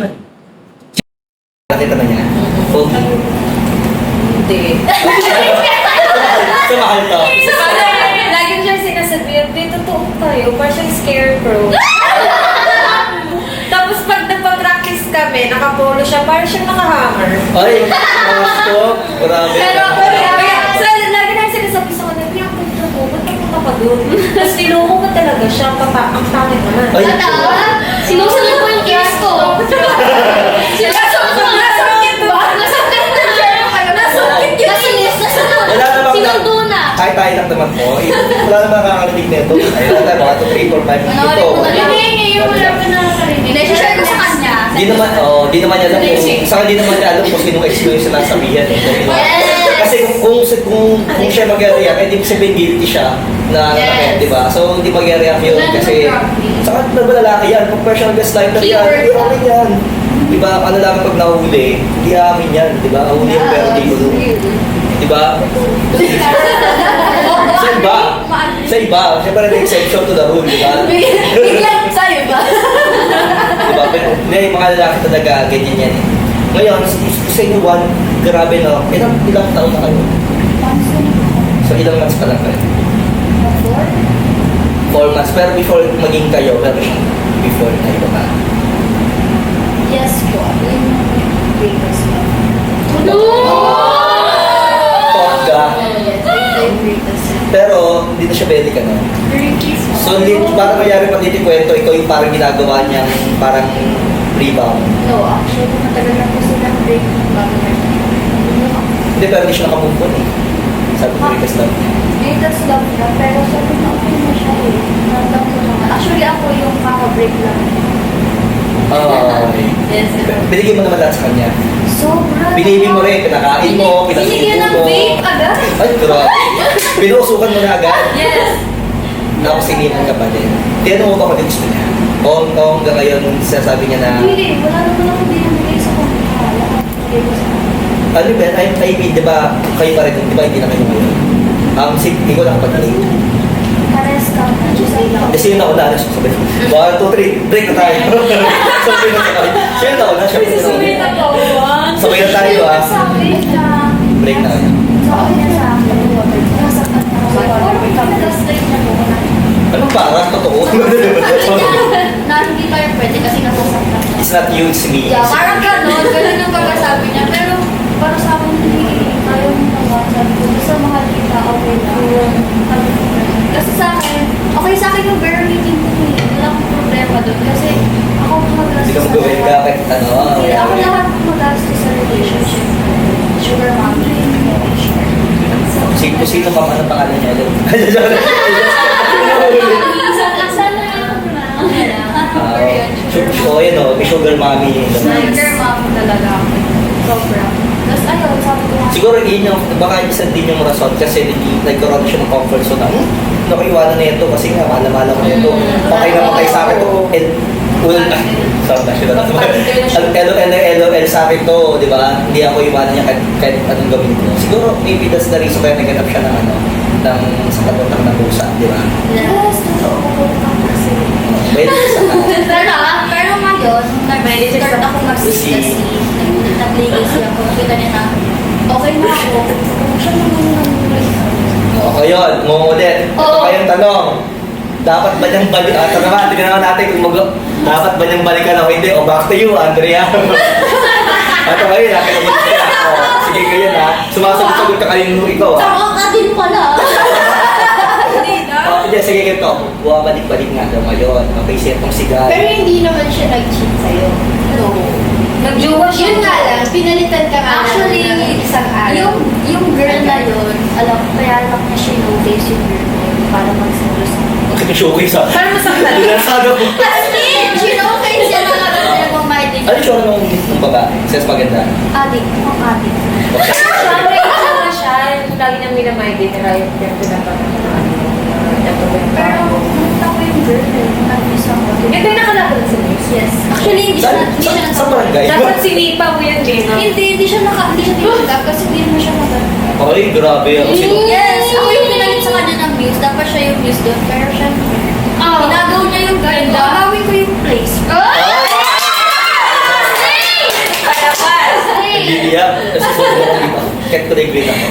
Nakita na niya. Pogi. Hindi. So, mahal to. Lagi siya sinasabihan, di totoo tayo, parang siyang scarecrow. Tapos pag nagpa-practice kami, nakapolo siya, parang siyang nakahammer. Ay, gusto. Grabe. So, lagi na sinasabi sa kanya, kaya ang punta ko, ba't napunta ka doon? Tapos tinuro ko talaga siya, ang pangit naman. Ay, Sinusunod ko yung case ko. Sinusunod ko. Nasakit ba? Nasakit na siya. Nasakit yun. wala namang Sinundo na. kahit tayo lang naman po. Wala namang nakakarinig nito. Ayun na tayo, 2, 3, 4, 5. Ito. Hindi, wala pa nakakarinig. Share ko sa kanya. Di naman, di naman niya alam kung, saka di naman niya alam kung sinong experience na nasabihan. Kasi kung siya mag-react, eh di sabihin guilty siya na nakakit, di ba? So, hindi mag-react yun kasi, saka nabalalaki yan, kung personal gaslighter yan, hindi amin yan. Di ba, ano lang pag nahuli, hindi amin yan, di ba? Huli yung pero di ko doon. Di ba? Sa iba, siyempre may exception to the rule, di ba? Biglang sa'yo ba? Diba? Pero may mga lalaki talaga ganyan yan eh. Ngayon, sa inyo one, grabe no, ilang taon na kayo? So ilang months pa lang kayo? 4 months. Pero before maging kayo, pero before kayo ba? Yes po. Greatest love. Tongga. Pero hindi na siya pwede ka no? So parang mayari pa dito kwento, ikaw yung parang ginagawa niyang parang rebound. No, actually, matagal na po silang break bago na. Hindi, pero hindi siya nakamove on eh. Sabi ko rin kasi Greatest love na, pero sabi na okay na siya eh. Nandang ko naman. Actually, ako yung kaka-break lang. okay. Yes. Binigyan mo naman lahat sa kanya. Sobra. Binibig mo rin, pinakain mo, Binigyan ng mo. vape agad. Ay, grabe. Pinuusukan mo na agad. Yes. Tapos sinihan ka pa din. Tinanong mo ba kung gusto niya? O hanggang ngayon, sinasabi niya na, Hindi, wala naman ako binibigay sa kanya. Lahat bigay ko sa kanya. ano ba, I mean, di ba, kayo pa rin, di ba, hindi na kayo ngayon? Ikaw lang kapag-alay. Pares ka na. Eh, sino na una? Sabi, 1, 2, 3, break na tayo. Sabi na tayo. Sino na una? Siya na una. Sabay na tayo ah. Sabi na. Break na. Sabi na sa akin. Nasaktan na ako. Last time na po. Anong parang? Totoo? Na hindi tayo pwede kasi nasasaktan na. It's not you, it's me. Yeah, parang gano'n. Gano'n ang pagkasabi niya. Pero para sa akin, hindi tayo naman. Sabi ko, basta mahal kita, okay na. Sabi ko, kasi sa akin, okay sa akin yung bare meeting ko eh. Wala akong problema doon. Kasi ako Hindi ka gumagastos mag-gawin ka kahit ano. Hindi, ako lahat gumagastos sa relationship. Sugar mommy, share. Sino pa man ang pangalan niya? Sana yun na. So, yun o, may sugar mommy. Sugar mommy talaga ako. Sobra. Tapos ayun, sabi ko nga, Siguro yun yung, baka isa din yung rason kasi nagkaroon siya ng comfort zone na, nakiiwanan na ito kasi nga, mahal-mahal ako na ito. Patay na patay sa akin to. And, sorry na siya LOL sa akin to, di ba? Hindi ako iwanan niya kahit anong gawin ko. Siguro, maybe that's the reason kaya naganap siya ng ano, ng sa katutang ng pusa, di ba? yes, totoo ko kasi. Pwede sa Pero ngayon, nag-start ako mag-legacy. Nag-legacy ako. Nakita niya na, okay na ako. Siya naman yung Okay yun, ulit. Ito pa yung tanong. Dapat ba niyang balikan? Ito naman, tingnan naman natin kung dapat ba niyang balikan o hindi. O back to you, Andrea. Ito ngayon, nakikita ka na. Sige ganyan ha. Sumasagot-sagot ka kanina nung ikaw ha. Tama ka din pala. Hindi, sige ganito. Bumabalik-balik nga daw ngayon. Okay, siya itong sigaw. Pero hindi naman siya nag-cheat sa'yo. No. Nag-jowa siya. Yun nga lang, pinalitan ka nga Actually, ng isang araw. yung girl na yun, alam, kaya lang na siya notice yung girl na yun para magsalos. Showcase ha. Para masaktan. Nasaga mo. Kasi, okay siya na lang ng my day. Ano yung tsura ng babae? Says maganda. Adik, ang adik. Siya, may kasama siya, yung lagi niyang minamay-day na yung pinapanood na pero, nakita ko yung girl eh, nag-isa ko. Ito yung nakalaban sa news? Yes. Actually, hindi siya Sa barangay? dapat sinipa mo yan din, no? Hindi siya tinanggap kasi hindi naman siya maganda. Ay, grabe. Yes! Ako yung pinalit sa kanya ng news, dapat siya yung news doon, pero syempre, ginagaw niya yung girl, gagawin ko yung place. Hindi yan. Kasi kahit ko na-agree ako.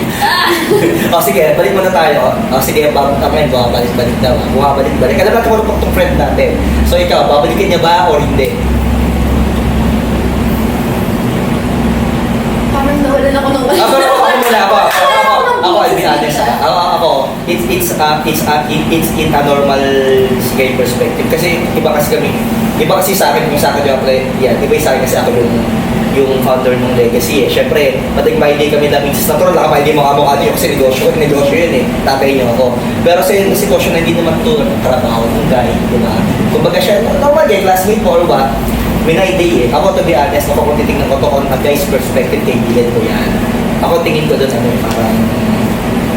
O sige, balik muna tayo. O sige, bumabalik-balik daw. Bumabalik-balik. Alam natin kung ano itong friend natin. So ikaw, babalikin niya ba o hindi? Parang nawalan ako ng Ako muna ako. I'll be honest. Ako, it's in a normal gay perspective. Kasi iba kasi sa akin yung yung yan, iba sa akin kasi ako yung founder ng Legacy eh. Siyempre, matig-my-day kami na minsan natural, naka-my-day mo kamukha niyo kasi negosyo yun eh. Tatay niyo ako. Pero sa yung sitwasyon na hindi naman ito trabaho ng guy, di ba? Kumbaga siya, normal guy, classmate mo or what, may day eh. Ako to be honest, ako kung titignan ko to on a guy's perspective, kaibigan ko yan. Ako tingin ko doon parang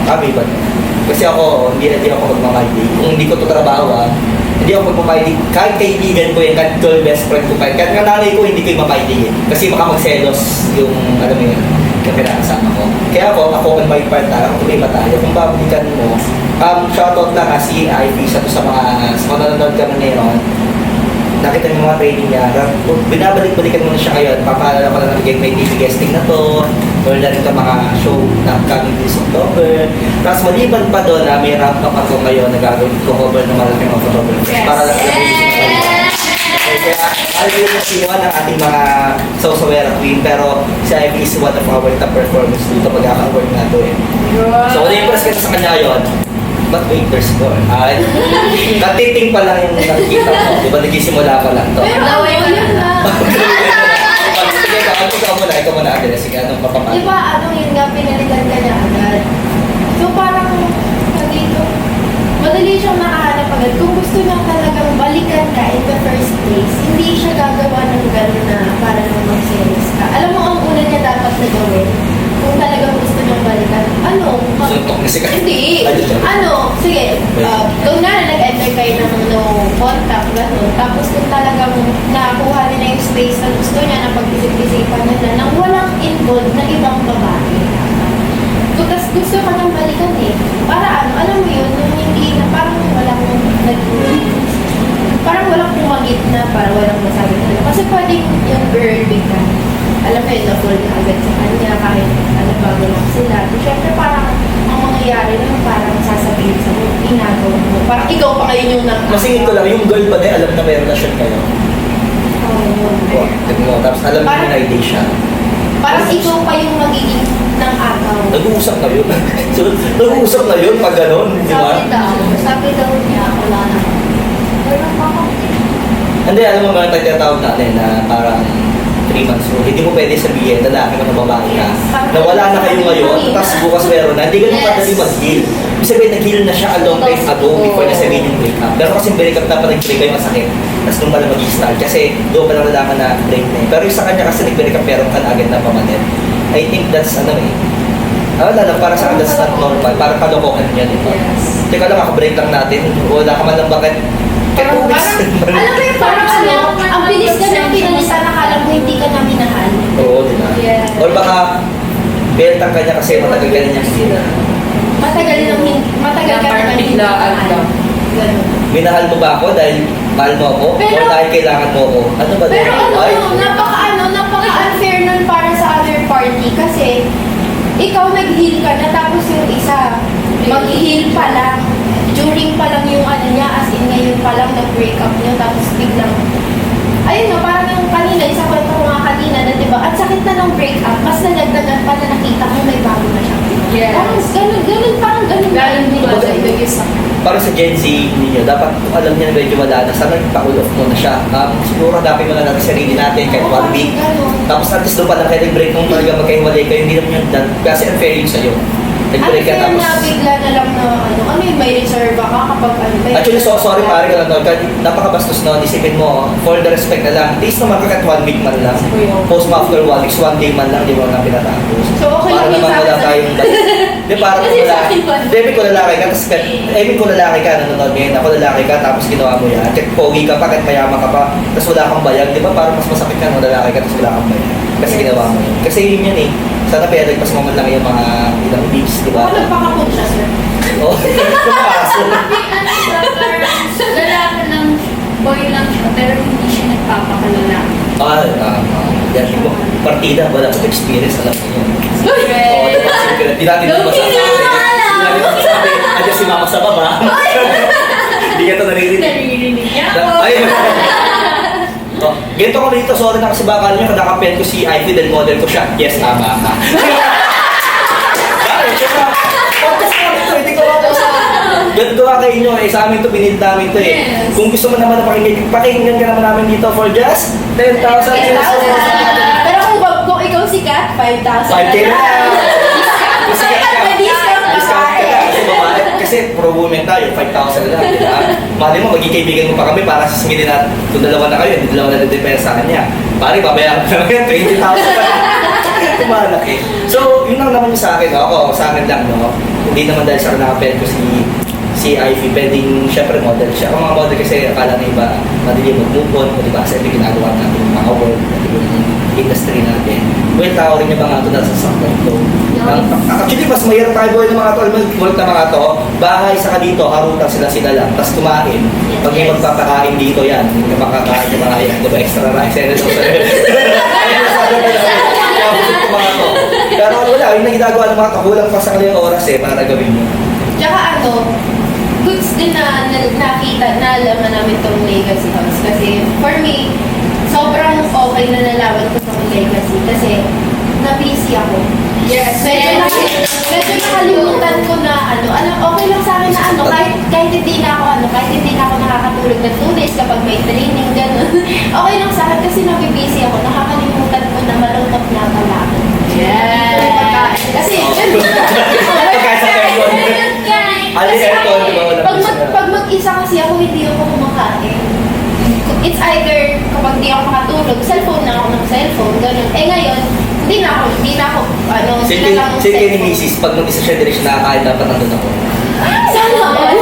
kami ba? Kasi ako, hindi ako magmamay-day. Kung hindi ko to trabaho hindi ako magmamay-day. Kahit kaibigan ko yan, kahit ko best friend ko pa. Kahit nanay ko, hindi ko yung mamay-day eh. Kasi baka magselos yung, alam mo yun, yung pinakasama ko. Kaya ako on my part, kung may tayo, kung babalikan mo, shoutout lang si Ivy sa mga, sa nanonood kami ngayon, nakita niyo mga training niya, binabalik-balikan mo na siya ngayon, papaalala ko na may TV guesting na to, or na rin ka mga show na coming this October. Tapos maliban pa doon na may ramp up ako ngayon, nagagawin ko cover ng malaking mga photographers para lang sa music niya. Kaya, alam mo yung si Juan ang ating mga Sawsawera queen, pero si Ivy is one of our top performers dito pagkaka-award nga to eh. So, wala impress ka sa kanya yun. But wait, there's more. Natiting pa lang yung nakikita mo. Di ba nagsisimula pa lang to? Pero yun na. Sige, ikaw muna. Sige, anong mapapagod? Di ba, yun nga, pinalitan ka niya agad. So parang, dito, madali siyang makahanap agad. Kung gusto niya talagang balikan ka in the first place, hindi siya gagawa ng gano'n na para naman mag-series ka. Alam mo, ang una niya dapat na gawin, kung talagang gusto niyang balikan, Suntok na siya. Hindi. Sige, kung nag-enter kayo ng no contact, gano'n, tapos kung talagang nakuha niya na yung space na gusto niya na pag-isip-isipan niya na nang walang involved na ibang babae. Tapos gusto ka nang balikan eh. Para alam mo yun, nung hindi na parang walang pumagit na, parang walang masabi na. Kasi pwedeng yung girl bigla, alam mo yun, na-fall na agad sa kanya kahit bago lang sila. So, syempre parang ang mangyayari naman parang sasabihin sa mo, inagaw mo. Parang ikaw pa kayo yung Masingin ko lang, yung girl pa din, alam na may relasyon kayo. Tapos alam na may idea siya. Parang ikaw pa yung magiging ng agaw. Nag-uusap na yun. So, nag-uusap na yun pag gano'n, di ba? Sabi daw niya, wala na. Pero Hindi, alam mo mga tagtatawag natin na parang 3 months old. Hindi mo pwede sabihin, lalaki mo na babae ka, na wala na kayo ngayon, tapos bukas meron na, hindi ganun madali mag-heal. Ibig sabihin, nag-heal na siya a long time ago before niya sabihin yung break up. Pero kasi break up dapat nag-break kayo masakit. Tapos nung pala mag-start, kasi doon pa lang nalaman na break na eh. Pero yung sa kanya kasi nag-break up, pero kan agad na pamanin. I think that's para sa akin, that's not normal. Parang kalokohan niya, di ba? Teka lang, break lang natin. Wala ka man lang bakit. Alam mo yung parang ang bilis ka nang pinalitan, nakala mo hindi ka na minahal. Oo, di ba? Yeah. Or baka, beltang ka niya kasi matagal ka na niya sila. Matagal ka naman hindi minahal. Ganun. Minahal mo ba ako dahil mahal mo ako? Pero- o dahil kailangan mo ako? Ano ba? Pero Ay, napaka-unfair nun para sa other party kasi ikaw nag-heal ka na tapos yung isa mag-heal pa lang. During pa lang yung niya, as in ngayon pa lang nag-break up niya tapos biglang ayun nga, parang yung kanina, isa kwento ko nga kanina na diba, at sakit na ng breakup, mas nalagdagan pa na nakita mo may bago na siya. Yes. Parang ganun. Galing din ba sa isa? Para sa Gen Z ninyo, dapat kung alam niya na medyo wala na, sana nagpa-cool off muna siya. Siguro hanapin muna natin sarili natin kahit 1 week. Tapos at least doon pa lang kayo nag-break nung talaga magkahiwalay kayo, hindi naman yung done. Kasi unfair yun sa'yo. Nag-break ka tapos... na bigla na lang na ano yung may reserve ka kapag ano. Actually, sorry pare ka lang doon. Napakabastos noon. Isipin mo, for the respect na lang, at least naman kakat 1 week man lang. Post mo after 1 week, 1 day man lang, di mo na pinatapos. So, okay para lang yun naman sa wala akin. tayong Di, para Kasi wala. sa akin pa. Debit ko lalaki ka, tapos ko lalaki ka, nanonood ngayon. Ako lalaki ka, tapos ginawa mo yan. Kahit pogi ka pa, kahit mayaman ka pa, tapos wala kang bayag. Di ba parang mas masakit ka nung lalaki ka, tapos wala kang bayag. Kasi ginawa mo yun. Kasi yun yun eh. Sana pinagpas mo man lang yung mga ilang weeks, di ba? Ako nagpakapon siya, sir. Oo. Kumakaso. Lalaki lang, boy lang siya, pero hindi siya nagpapakalala. Yan, yung partida, wala ko experience, alam mo yun. Oo, diba? Hindi natin masasabi. Hindi natin masasabi. Andiyan si mama sa baba. Hindi ka ito naririnig. Naririnig niya Ay, oh, ganito ko dito, sorry na kasi baka nyo, kadakapen ko si Ivy del model ko siya. Yes, tama ka. Bakit? Siya podcast ko dito, hindi ko ako sa... Ganito ka kayo nyo, sa amin to, binid namin to eh. Kung gusto mo naman na pakinggan ka naman namin dito for just 10,000 pesos. Pero kung ikaw sikat, 5,000. 5K na lang. Kung sikat ka, May discount ka. discount ka na. Kasi babae, kasi pro women tayo, 5,000 lang, di ba? Mali mo, magkikaibigan mo pa kami para sisingilin natin. Kung dalawa na kayo, hindi dalawa na depensa sa kanya. Pare, babayaran ka lang yan, 20,000 pa. Tumalaki. So, yun lang naman yung sa akin. Ako, sa akin lang, no? Hindi naman dahil sa kanapel ko si Ivy, pwedeng, syempre model siya. Ang mga model kasi akala na iba, madali mag-move on, di ba? Kasi ito ginagawa natin yung mga work, yung industry natin. Well, tao rin yung mga ito na sasaktan ito. Actually, mas mahirap tayo buhay ng mga ito. Alam mo, work na mga ito, bahay sa dito, harutan sila lang, tapos kumain. Pag may magpapakain dito yan, yung makakain yung mga yan, di ba? Extra rice, and ito sa pero wala, yung ginagawa ng mga kakulang pa sa kanilang oras eh, para gawin mo. Tsaka goods din na nakita, naalaman namin itong legacy house. Kasi for me, sobrang okay na nalaman ko sa legacy. Kasi na-busy ako. Yes. Medyo nakalimutan ko na okay lang sa akin na kahit hindi na ako nakakatulog ng 2 days kapag may training, gano'n. Okay lang sa akin kasi nabibisi ako, nakakalimutan ko na malungkot na pala ako. Yes. Kasi, Pagkasa kayo yun. pag mag-isa kasi ako, hindi ako kumakain. It's either kapag di ako makatulog, cellphone na ako ng cellphone, gano'n. Ngayon, hindi na ako, Sige ni Mrs. Pag mag-isa siya direksyon nakakain, dapat nandun ako. Sana all.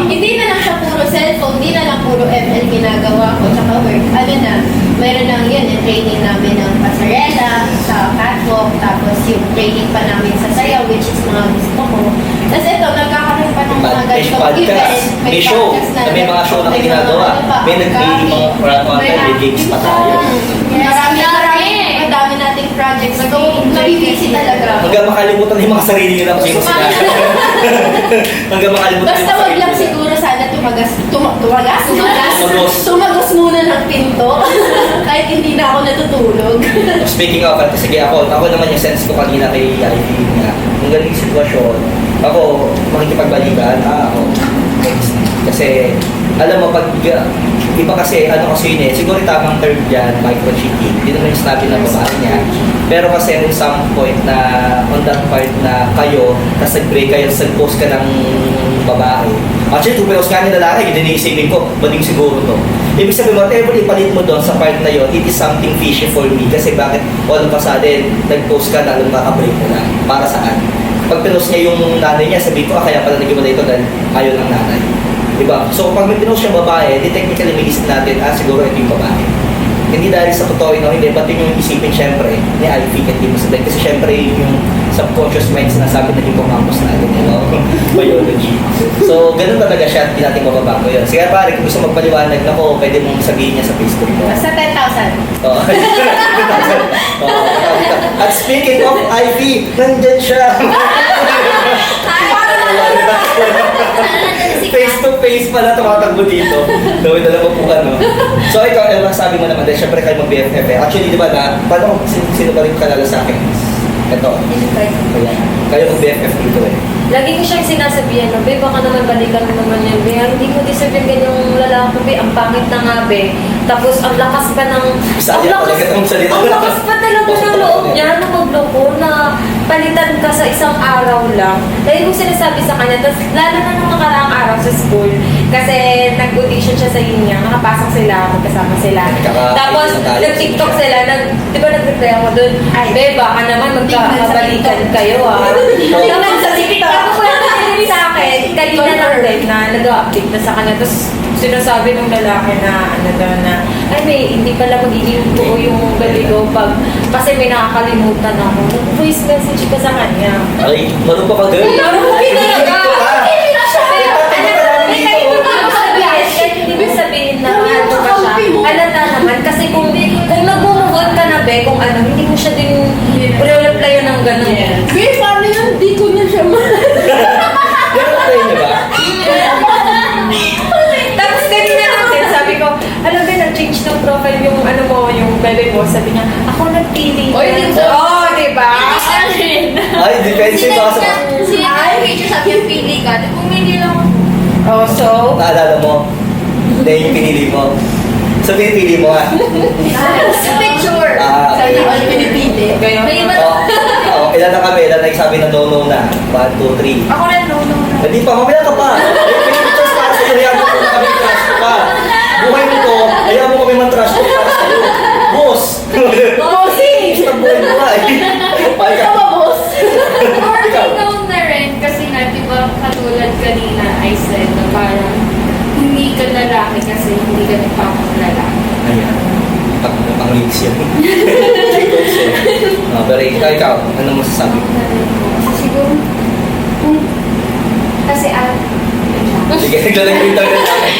Hindi na lang siya puro cellphone, hindi na lang puro ML ginagawa ko, tsaka work. Mayroon lang yun, yung training namin ng pasarela, sa catwalk, tapos yung training pa namin sa sayaw, which is mga gusto ko. Tapos ito, nagkakaroon pa ng mga May ganitong podcast, event. may show, may mga show na ginagawa. May may games pa tayo. Marami nating projects. So, nabibisi talaga. Hanggang makalimutan yung mga sarili nyo na kung sino sila. Hanggang makalimutan Basta yung wag sarili lang nyo. siguro sana tumagos muna ng pinto. Kahit hindi na ako natutulog. Speaking of, sige ako naman yung sense ko kanina kay Ivy na kung galing sitwasyon, ako makikipagbalikan, ako next. Kasi alam mo pag iba kasi kasi yun siguro tamang term dyan, micro-cheating, hindi naman yung sinabi ng babae niya, pero kasi at some point na on that part na kayo, tapos nag-break kayo, post ka ng babae. Actually, kung pinost ka ng lalaki, yun iniisipin ko, maling siguro to. Ibig sabihin, whatever ipalit mo doon sa part na yun, it is something fishy for me. Kasi bakit all of a sudden, nag-post ka na, makaka-break mo na. Para saan? Pag pinost niya yung nanay niya, sabihin ko, kaya pala nag-iwala ito dahil ayaw ng nanay. Diba? So, pag may pinost yung babae, di technically may isip natin, siguro ito yung babae. Hindi dahil sa totoo yun, hindi, ba't yun yung isipin syempre ni Ivy, hindi mo sabihin. Kasi syempre yung subconscious mind sinasabi na hippocampus natin, biology. So, ganun talaga siya, hindi natin mababago yun. Sige pare, kung gusto magpaliwanag na ko, pwede mong sabihin niya sa Facebook mo. Basta 10,000. Oo. At speaking of Ivy, nandyan siya. Face to face pala tumatakbo dito. Gawin na lang po ano. So ikaw, sabi mo naman, syempre kayo mag-BFF eh. Actually, di ba na, paano sino ba rin kalala sa akin? Ito. Ayan. Kayo mag-BFF dito eh. Lagi ko siyang sinasabihan na, be, baka naman balikan mo naman yan, be. Hindi mo deserve yung ganyang lalaki, be. Ang pangit na nga, be. Tapos, ang lakas pa ng... Ang lakas pa talaga ng loob niya na magloko na palitan ka sa isang araw lang. Lagi ko sinasabi sa kanya, tapos lalo na nung nakaraang araw sa school, kasi nag-audition siya sa Inya, nakapasok sila, magkasama sila. Tapos, nag-TikTok sila, di ba nag-reply ako doon, be, baka naman magkabalikan kayo, Tapos, sa TikTok, ako lang narinig sa akin, kanina lang din na nag-update na sa kanya. Tapos sinasabi ng lalaki na ano daw na, ay may, hindi pala magiging buo yung galigo pag, kasi may nakakalimutan ako. Nag-voice message ka sa kanya. Ay, marunong pa girl? Marunong talaga! Hindi mo sabihin na ano ka siya. Halata naman, kasi kung nag-move on ka na, be, kung ano, hindi mo siya din re-replyan ng gano'n. Be, paano yun? Di ko na siya Ganun tayo niyo ba? Tapos kanina lang din, sabi ko, alam ba, nag-change ng profile yung ano mo, yung bebe mo. Sabi niya, ako nagpili. Oy, din sa... Oo, diba? Ay, depende ba sa... Ay, picture sabi yung pili ka. Kung hindi lang Oh, so? Naalala mo? Hindi yung pinili mo. So, pinipili mo ha? sa picture. Okay. Sabi ko, pinipili. May iba Ilan na kami? Ilan na yung sabi na no na? 1, 2, 3. Ako rin, no. Hindi pa, mamaya ka pa. Pinipictures para sa'yo. Hayaan mo kung kami trash ko pa. Buhay mo to, hayaan mo kami man-trash ko para sa'yo. Boss! Bossing! Basta buhay mo ka eh. Pahay ka. boss. Or ikaw na rin, kasi nga, di ba, katulad kanina, I said na parang hindi ka lalaki kasi hindi ka nagpapakalalaki. Ayan. Pang-links yan. Pero ikaw, ano masasabi mo? Siguro, kasi Sige, naglalag yung internet namin.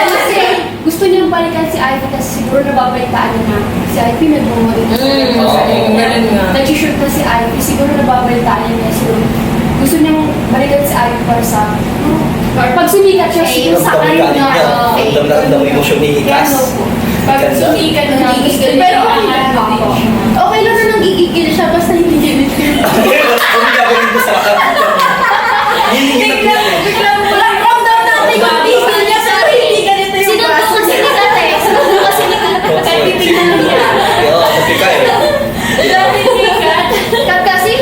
kasi gusto niyang balikan si Ivy kasi siguro nababalitaan niya si Ivy nagmumulot ganun nga. nag-shoot na si Ivy siguro nababalitaan niya siguro gusto niyang balikan si Ivy para sa pag sumikat siya siguro sa kanya Ramdam mo emosyon ni Ikas. pag sumikat na pero okay lang na nanggigigil siya basta hindi ganit Kung gagawin ko sa biglang walang ramdam na tigil niya sa hindi ganito yung Sino po kasi nikat eh? Sino po kasi nikat? Kahit titignan niya. Oo, kasi ka eh. Kasi,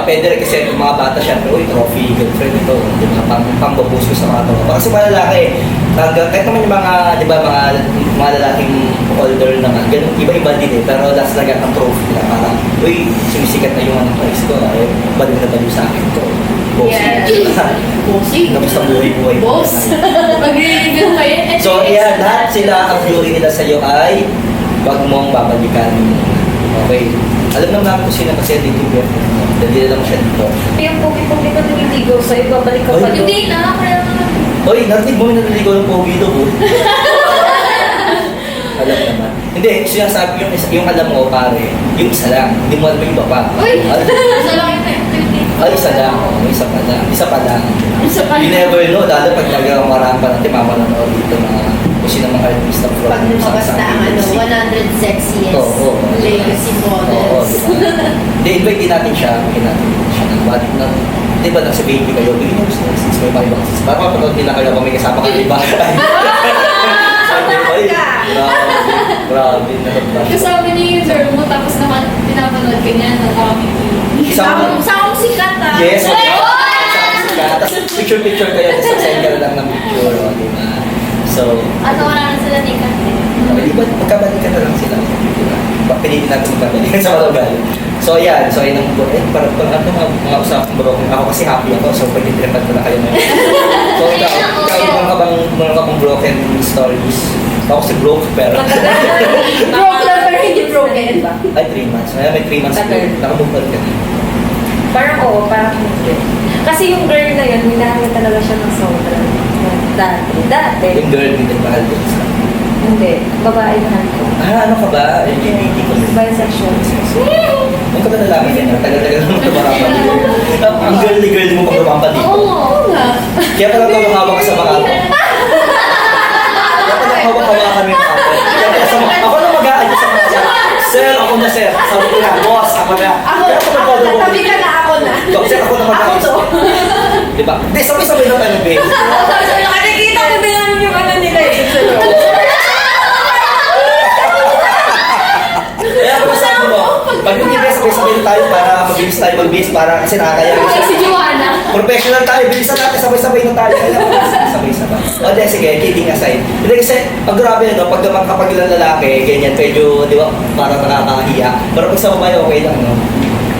Pwede rin kasi yung mga bata syempre, uy, trophy, girlfriend ito, di ba, pang-baboost ko sa mga tao. Kasi mga lalaki, kahit naman yung mga, di ba, mga lalaking older naman, ganun, iba-iba din eh, pero last lang ang trophy nila, parang, uy, sumisikat na yung anong price ko, ay, balik na balik sa akin ko. bossing. Tapos ang buhay-buhay. Boss. Mag-review kayo. So, yeah, lahat sila, ang theory nila sa'yo ay, wag mong babalikan. Okay. Alam naman namin kung sino kasi dito yung dali lang siya dito. Yung pogi-pogi pa naliligaw sa'yo, babalik ka pa doon. Hindi na, kaya naman. Hoy, narinig mo yung naliligaw ng pogi ito, bro. Alam naman. Hindi, sinasabi yung alam mo, pare, yung isa lang. Hindi mo alam yung iba pa. Uy! Isa lang yung Ay, isa lang. Isa pa lang. Isa pa lang. Isa pa You lang. never know, lalo pag nagkamaraan pa natin, mamanood dito na kung sino mga artista from Pag lumabas na ang ano, music. 100 sexiest Oo. legacy Oo, models. diba? Hindi, invite din natin siya. Invite natin siya ng body na, di ba, nasa baby kayo, bigyan mo sa since may mga ibang sis. Para mapanood din na kayo kung may kasama ka, di ba? Grabe, nakapag. Kasama niya yung girl mo, tapos naman pinapanood ka niya ng comedy. Isama- Sakong sikat ah. Yes, okay. Tapos picture-picture kayo, tapos send ka lang ng picture, o, di ba? So, At wala na sila tika. di ba, magkabalikan na lang sila. Pilitin natin magkabalikan sa mga ugali. So, ayan. So, ayun ang parang mga usapang broken. Ako kasi happy ako, so pwede tripan ko na kayo ngayon. So, ikaw meron ka bang broken stories? Ako kasi broke, pero... Broke lang pero hindi broken. Ay, 3 months. Ay, may 3 months. Tagal. Nakabukal ka na. Parang oo, parang hindi. Kasi yung girl na yun, minahal niya talaga siya ng sobra. Dati. Yung girl, hindi mahal din sa... Hindi. Babae na ako. Ano ka ba? LGBT ko. Bisexual. Ang ka ba nalaman yan? Tagal-tagal mo tumakapan. Ang girly-girly mo pag tumakapan dito. Oo nga. Kaya pala tumakawa ka sa mga ako. Kaya pala hawak-hawa kami mga ako. Kaya pala sa mga, ako na mag-aadyo sa mga ako. Sir, ako na sir. Sabi ko na, boss, ako na. Kaya ako na, Tabi ka na ako na. Sir, ako na mag-aadyo. Diba? Hindi, sabay-sabay na tayo ng Nakikita ko din namin yung ano nila eh. Kaya ako sabi mo, pag hindi ba sabay-sabay na tayo para mabilis tayo mag-bis para kasi nakakaya Si Joanna. professional tayo, bilisan natin, sabay-sabay na tayo. Kaya sabay-sabay. O di, sige, kidding aside. Hindi kasi, ang grabe no, pag naman kapag ilang lalaki, ganyan, medyo, di ba, parang nakakahiya. Pero pag sa babae, okay lang, no?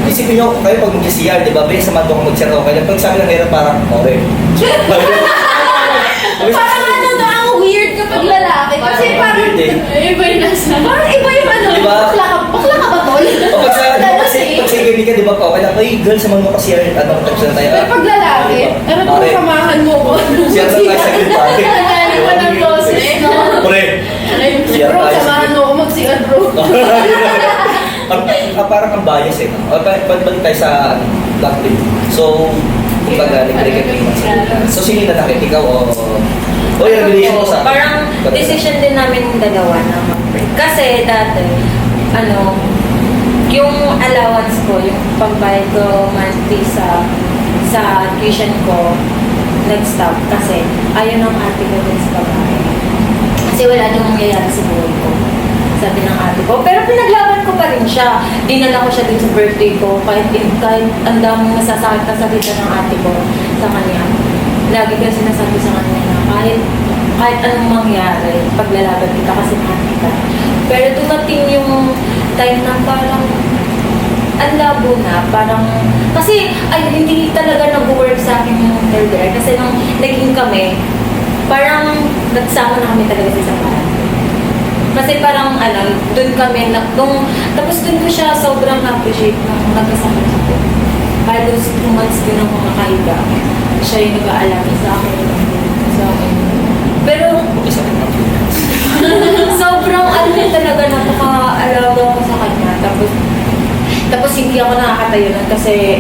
Isipin nyo, kayo pag mag-CR, di ba, bilis naman doon kung mag-CR, okay lang. Pag sabi ng hirap, parang, okay. Parang ano no, ang weird kapag lalaki. Kasi parang, Weird eh. iba yung nasa. Parang iba yung ano, Diba? bakla ka ba tol? O pag sa, pag sa kaibigan, di ba, okay lang, ay, girl, samahan mo kasi, ano, touch na tayo. Pero pag lalaki, ano kung Pare, samahan mo ko? CR na tayo sa grid, pare. Nangyari pa ng boses, no? Pre. CR Bro, tayo sa samahan mo ko mag-CR, bro. Parang ang bias eh. No? Balik tayo sa blackpink. So, kumbaga, nag-recognize naman. So, sino yung nanakit? Ikaw o yung relation mo sa akin? Parang decision din namin yung dalawa na mag-break. Kasi dati, ano, yung allowance ko, yung pambayad ko monthly sa tuition ko, nag-stop kasi ayaw ng ate ko din sa babae. Kasi wala nang mangyayari sa buhay ko. Sabi ng ate ko. Pero pinaglaban ko pa rin siya. Dinala ko siya din sa birthday ko. Kahit ang daming masasakit na sabitan ng ate ko sa kanya. Lagi ko sinasabi sa kanya na kahit anong mangyari, paglalaban kita kasi mahal kita. Pero dumating yung time na parang ang labo na, parang, kasi ay, hindi talaga nag-work sa akin yung third year. Kasi nung naging kami, parang nagsama na kami talaga sa isang bahay. Kasi parang, dun kami, tapos dun ko siya sobrang appreciate nung nagkasama ko. Halos 2 months din ako makahiga. Siya yung nag-aalala sa akin. Pero, sobrang talaga napaka-alaga ko sa kanya. Tapos hindi ako nakakatayo nun kasi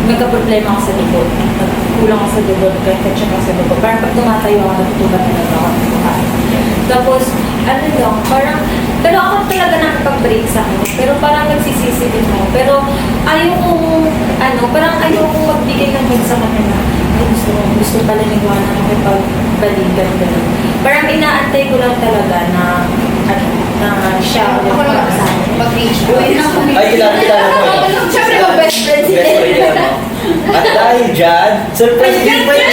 nagka-problema ako sa dugo. Nagkulang ako sa dugo, nagka-check ako sa dugo. Parang pag tumatayo ako, natutugan talaga ako ng buhay. Tapos, pero ako talaga nakapag-break sa akin. Pero parang nagsisisi din ako. Pero ayaw kong, parang ayaw kong magbigay ng hug sa kanya na gusto pala ni Juana makipagbalikan gano'n. Parang inaantay ko lang talaga na siya yung para sa akin. Mag-reach. Ay, kilala mo. Siyempre, mag-best friend sila. Best friend yan, no? At dahil dyan, surprise din pa yun.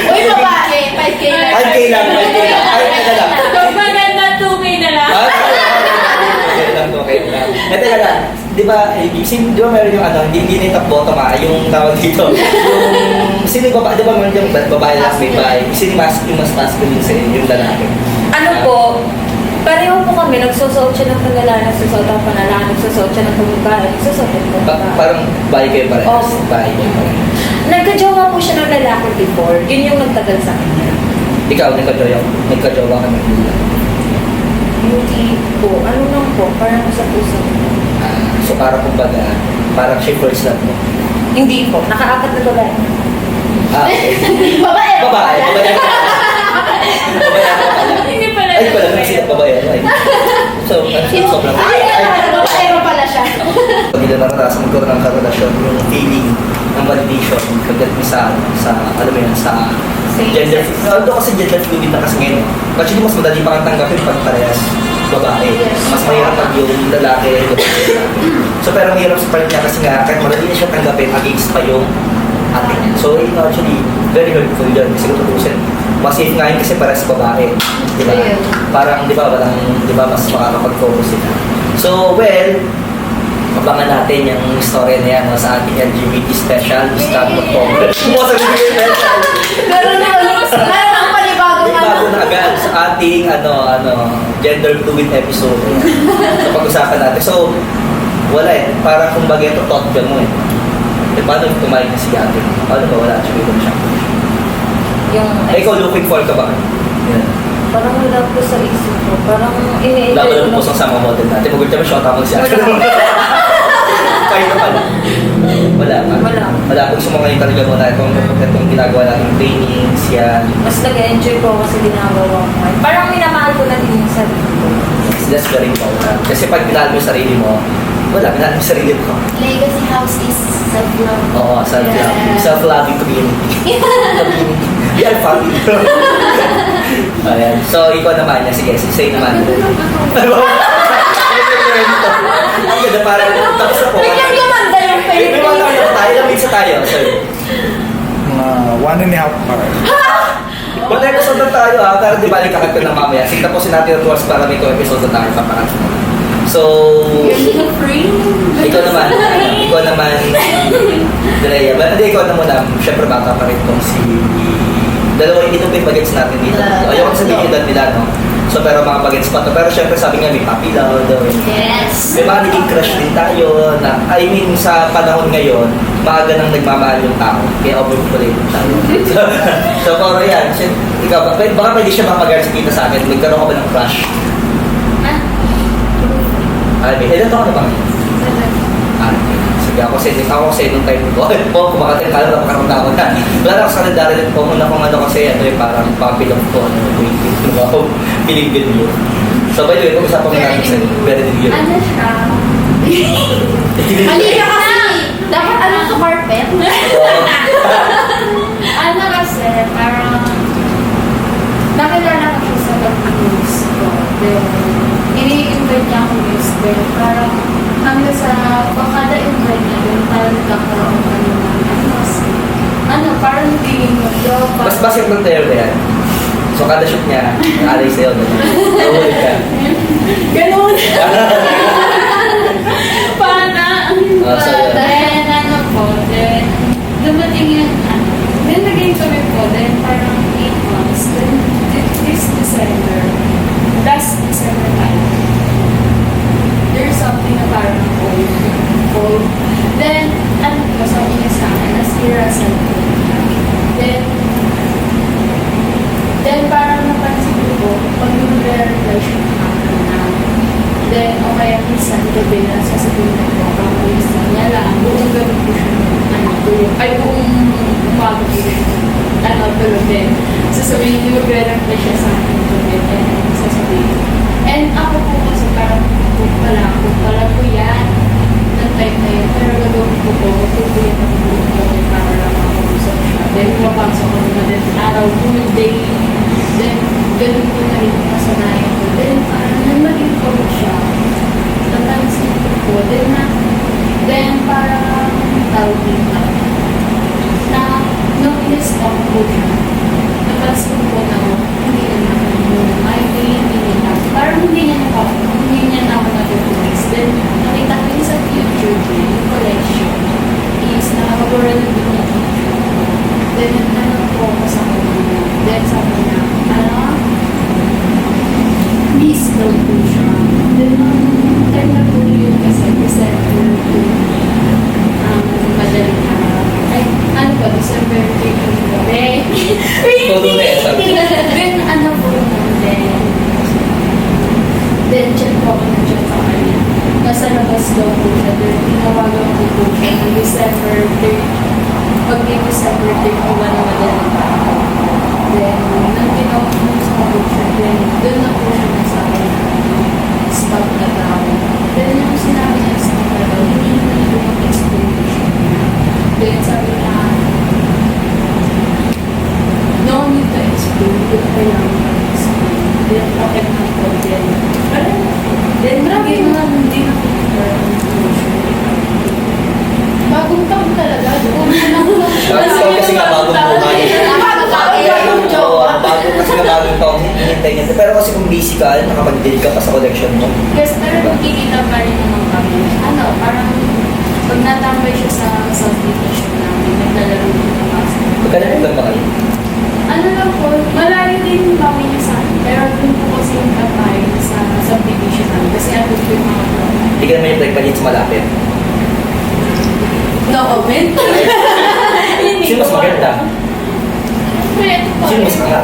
Uy, babae, 5K lang. 5K lang. Ay, teka lang. Pag maganda, 2K na lang. Okay lang. Teka lang. Di ba meron yung hindi na yung top bottom yung tawag dito. Yung, sino yung babae, di ba meron yung babae lang may babae. Sino yung mas masculine sa yung lalaki? Pareho po kami, nagsusuot siya ng pangalan, nagsusuot ang pangalan, nagsusuot siya ng pagbabae, nagsusuot din ng babae. Parang bahay kayo parehas. Oo. Bahay kayo parehas. Nagka-jowa po siya ng lalaki before, yun yung nagtagal sa kanya. Ikaw, nagka-jowa ka ng lula. Hindi po, lang po, parang usap-usap. So parang kumbaga, parang siya first love mo. Hindi po, naka-4 na babae. Okay. Babae. Babae. Hindi pala. Ay, pala kasi babae. Ay. So, sobrang Babae mo pala siya. pag hindi na naranasan magkaroon ng karelasyon, yung feeling ng validation pagdating sa alam mo yan, sa gender fluid. Although kasi gender fluid na kasi ngayon. Actually, mas madali pa kang tanggapin pag parehas babae. Mas mahirap pag yung lalaki. So, pero mahirap sa part niya kasi nga, kahit madali na siya tanggapin, against pa yung ate niya. So, yun actually, very hurtful yun. Kasi kung tutusin, mas safe nga yun kasi parehas babae. Diba? Parang, di ba, mas makakapag-focus sila. So, well, abangan natin yung story na yan sa ating LGBT special, Gustavo October. Mo sa LGBT special! Meron ang panibagong May bago na agad sa ating gender fluid episode. So, pag-usapan natin. So, wala parang kumbaga ito thought ka mo Eh, paano tumayin na si ate? Paano ba wala siya dito siya? Yung Eh, ikaw looking for ka ba? Yan. parang wala po sa isip ko. Parang ini-enjoy Wala ko ko lang po sa mga model natin. Pag ultima siya, tamang siya. Kayo naman. Wala pa. Wala. Kung sumakay talaga mo na itong ginagawa natin trainings, yan. Mas nag-enjoy ko kasi ginagawa ko. Parang minamahal ko na din yung sarili ko. That's very important. Kasi pag minahal mo yung sarili mo, wala, minahal mo yung sarili mo. Legacy House is self-love. Oo, self-love. Yeah. Self-loving community. Community. Yan, family. Ayan. So, ikaw naman niya. Sige, say naman. Ang ganda, parang tapos na po. Biglang lumanda yung May face. mga tayo. Ilang minutes na tayo, sir? Mga 1.5 hours. One episode na tayo ha, pero di balik kakag ko na mamaya. Sige, tapusin natin yung tours para may 2 episode na tayo paparang. So, ikaw naman, Drea. Hindi, ikaw na muna. Siyempre, bata pa rin itong si... Dalawa yung itong bagets natin dito. Ayoko na sabihin yung edad nila, no? So, pero mga bagets pa to. Pero siyempre, sabi nga, may puppy love daw. Yes. May mga naging crush din tayo na, I mean, sa panahon ngayon, maaga nang nagmamahal yung tao. Kaya overpopulated tayo. So, pero yan, ikaw, baka pwede siya mapag-arts kita sa akin. Nagkaroon ka ba ng crush? Ay, ilan taon na ba? Sige, ako kasi nung time ko. Po, kumakating kala na pagkaroon na ako na. Wala na ako sa kalendari din po. Muna kung ano kasi, parang papilong ko. Wow, piling din yun. So, by the way, pag-usapan ko natin sa very din yun. Ano siya? Mali siya kasi. Dapat ano sa carpet? Ano kasi, parang nakilala ko siya sa pag-news ko. Then, ini-invite niya ako news. Then, parang hanggang sa bakada invite niya. Then, parang nagkakaroon ka naman. Parang tingin mo job. Mas basketball player ba yan? So, kada shoot niya, alay sa'yo. Nahuli ka. Ganun. So, Then, ano po, then, dumating yun, then naging kami po, then parang 8 months, then this December, last December time, there's something na parang cold. Then, ano po, sabi niya sa akin, nasira sa then parang napansin ko po, pag nag-reply siya na, then, o kaya minsan, gabi na sasabihin na po, kapag niya lang, buong gabi po siya, tulog, ay buong umaga po siya, tulog din. Sasabihin niyo, mag-reply siya sa akin, gabi, and sasabihin. And ako po kasi parang, kung pala po yan, ng time na yun, pero gagawin ko po, magtutuloy na po gabi para lang makausap siya. Then, mapasok ko na din, araw, full day, then, ganun po na rin kasanayan ko. Then, parang nagmaging ko siya. Napansin ko po. Then parang tawag dito. Na, nung in-stop po siya, napansin ko na hindi na naman yung hindi na. Parang hindi niya na ako natutulis. Then, nakita ko yun sa future ko, yung collection is nakakabura na din niya. Then, ano po ako sa kanya. Then, sabi niya, please daw po siya. Then, time na po yun kasi December 2, madaling araw. Ay, ano ba, December 3 po. Then, ano po then, check po ako na check sa kanya. Nasa labas daw po siya. Then, tinawagan ko po siya ng December 3. Pag yung December 3 po ba na madaling araw. Then, nang tinawag ko sa po siya, then, doon na po siya nasabi na stop na daw. Then, yung sinabi niya stop na daw, hindi na yung explanation niya. Then, sabi niya, no need to explain, good for lang explain. Then, okay na po, then, lagi na hindi na po bagong taon talaga. Bagong taon kasi nga bagong buhay. Bago kasi nga bagong taon, hinihintay niya. Pero kasi kung busy ka, nakapag-deal ka pa sa collection mo. Yes, pero nakikita pa rin naman kami. Parang pag natambay siya sa subdivision namin, naglalaro din ng basketball. Magkano lang ba kayo? Ano lang po, malayo din yung kami niya sa akin. Pero dun po kasi yung tatay sa subdivision namin. Kasi ano po yung mga Hindi ka naman yung break pa dito malapit. No comment. Sino mas maganda? Sino mas mahal?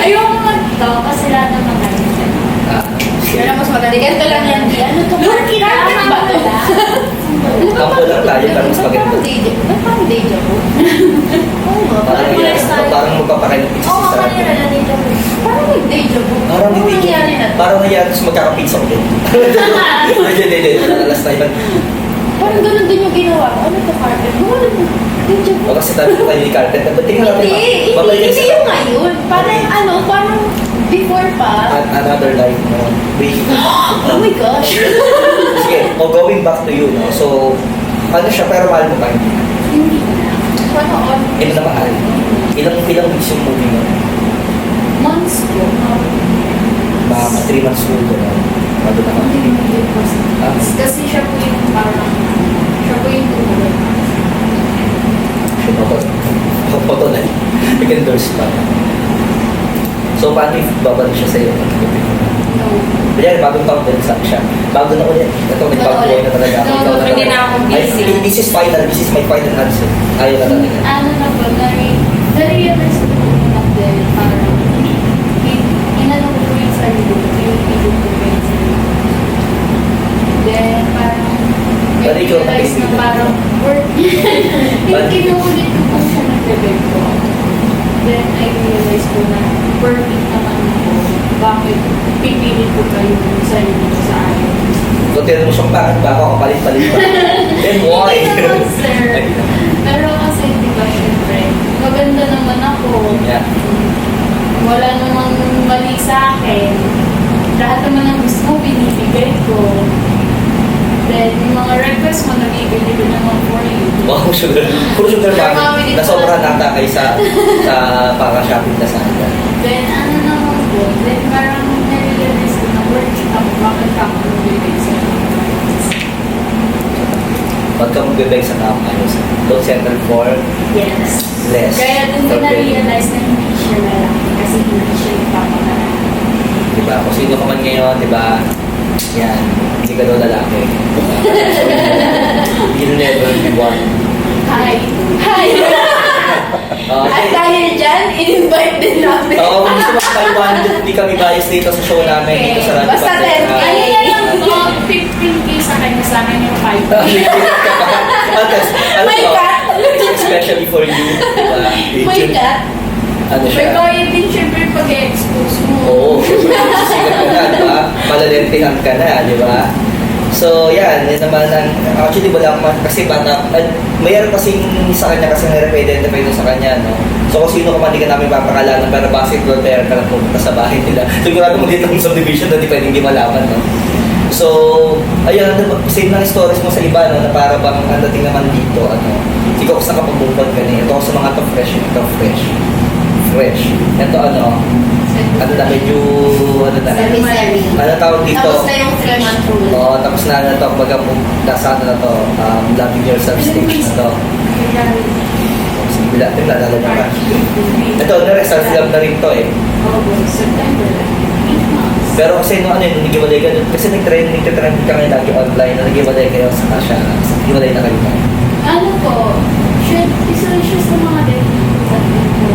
Ayoko mag-to kasi lahat naman kayo. Pero mas maganda. Ganito lang yan. Ano to? Carpet ba to? Kampo lang tayo, pero mas maganda. Parang deja vu. Oo nga. Parang magpapakain ng pizza Oo sa nga, sarap. kanina na deja vu. Parang nag-deja vu. Parang hindi. nangyari na to? Parang nangyari, tapos magkakapizza ulit. Hindi. Last na yun. Parang ganun din yung ginawa ko. Ano to, carpet? Wala mo. Deja vu. O kasi tayo ko kayo ni carpet. Tingnan natin. Hindi yung ngayon. Parang before pa. Another life, no? Oh my gosh. Sige, going back to you, no? So, ano siya, pero mahal mo ba? Hindi na. Panood. Ilan na mahal? Ilang weeks yung movie mo? Months ko. Mga 3 months old ko na. Bago na kami. Kasi siya po yung parang, siya po yung tumulong. Siya pa to na. Nag-endorse pa. So, paano if babalik siya sa'yo? No. Kaya bagong taon din sa siya. Bago na ulit. Ito, nagbago na talaga ako. Ikaw na Hindi na talaga. ako Ay, busy. this is final. This is my final answer. Ayaw na talaga. Ano na po, na-realize ko po na din, parang, inano ko po yung sarili ko, yung pilit ko po yung sarili ko. Then, parang, Pero ikaw realize na napipilit. parang, yung kinuulit ko po siya ng bebek ko. Then, I realize ko na, worth it naman ko, bakit pipilit ko kayo yung sarili ko sa akin. So, tinan mo siyang bakit ba ako kapalit-palit pa? Then why? Hindi naman, sir. Pero kasi, di ba, syempre, maganda naman ako. Yeah. Wala namang mali sa akin. Lahat naman ng gusto mo, binibigay ko. Then, yung mga request mo, nabibili ko naman for you. Wow, sugar. Puro sugar mommy. Nasobrahan nata kayo sa paka-shopping na sa akin. Then, ano naman po, then parang nare-realize ko na worth it ako. Bakit ako nabibigay sa Pag ka magbibig sa top, don't settle for Yes. less. Kaya din ko na-realize na hindi siya lalaki kasi hindi siya ipapakalaki. Diba? Kung sino ka man ngayon, diba? Yan. Hindi ka daw lalaki. You never be one. Hi! At dahil dyan, in-invite din namin. Oo, kung gusto mo Taiwan, hindi kami bias dito sa show namin, dito sa Radio Basta Bandera. 10K. Ay, mga 15K sa kanya, sa akin yung 5K. May cat. Especially for you. Diba? May cat. Ano May siya? bayad din syempre pag-expose mo. Oo, syempre, sisigat ka na, di ba? Malalentihan ka na, di ba? So, yan naman ang, actually wala akong, kasi bata, mayroon kasing sa kanya kasi nare-identify doon sa kanya, no? So, kung sino ka man, di ka namin papakalanan, pero basketball player ka lang pumunta sa bahay nila. Sigurado mo dito ng subdivision na di pwedeng di malaman, no? So, ayun, same ng stories mo sa iba, no? Na para bang, ang dating naman dito, ano? Ikaw kasi nakapag-move on ka na, ito ako sa mga to fresh, ito fresh. Ito ano na medyo, ano na, Semi-semi. ano tawag dito? Tapos na yung 3 month rule. Oo, tapos na ano to, baga nasa ano na to, loving yourself stage na to. Bila, nalala niyo ka. Ito, self-love na rin to eh. August, September, 8 months. Pero kasi no, ano yun, nag-iwalay ka dun. Kasi nag-trend ka ngayon lagi online na nag-iwalay kayo sa Tasha. Nag-iwalay na kayo. Ano po, isa rin siya sa mga dating ko.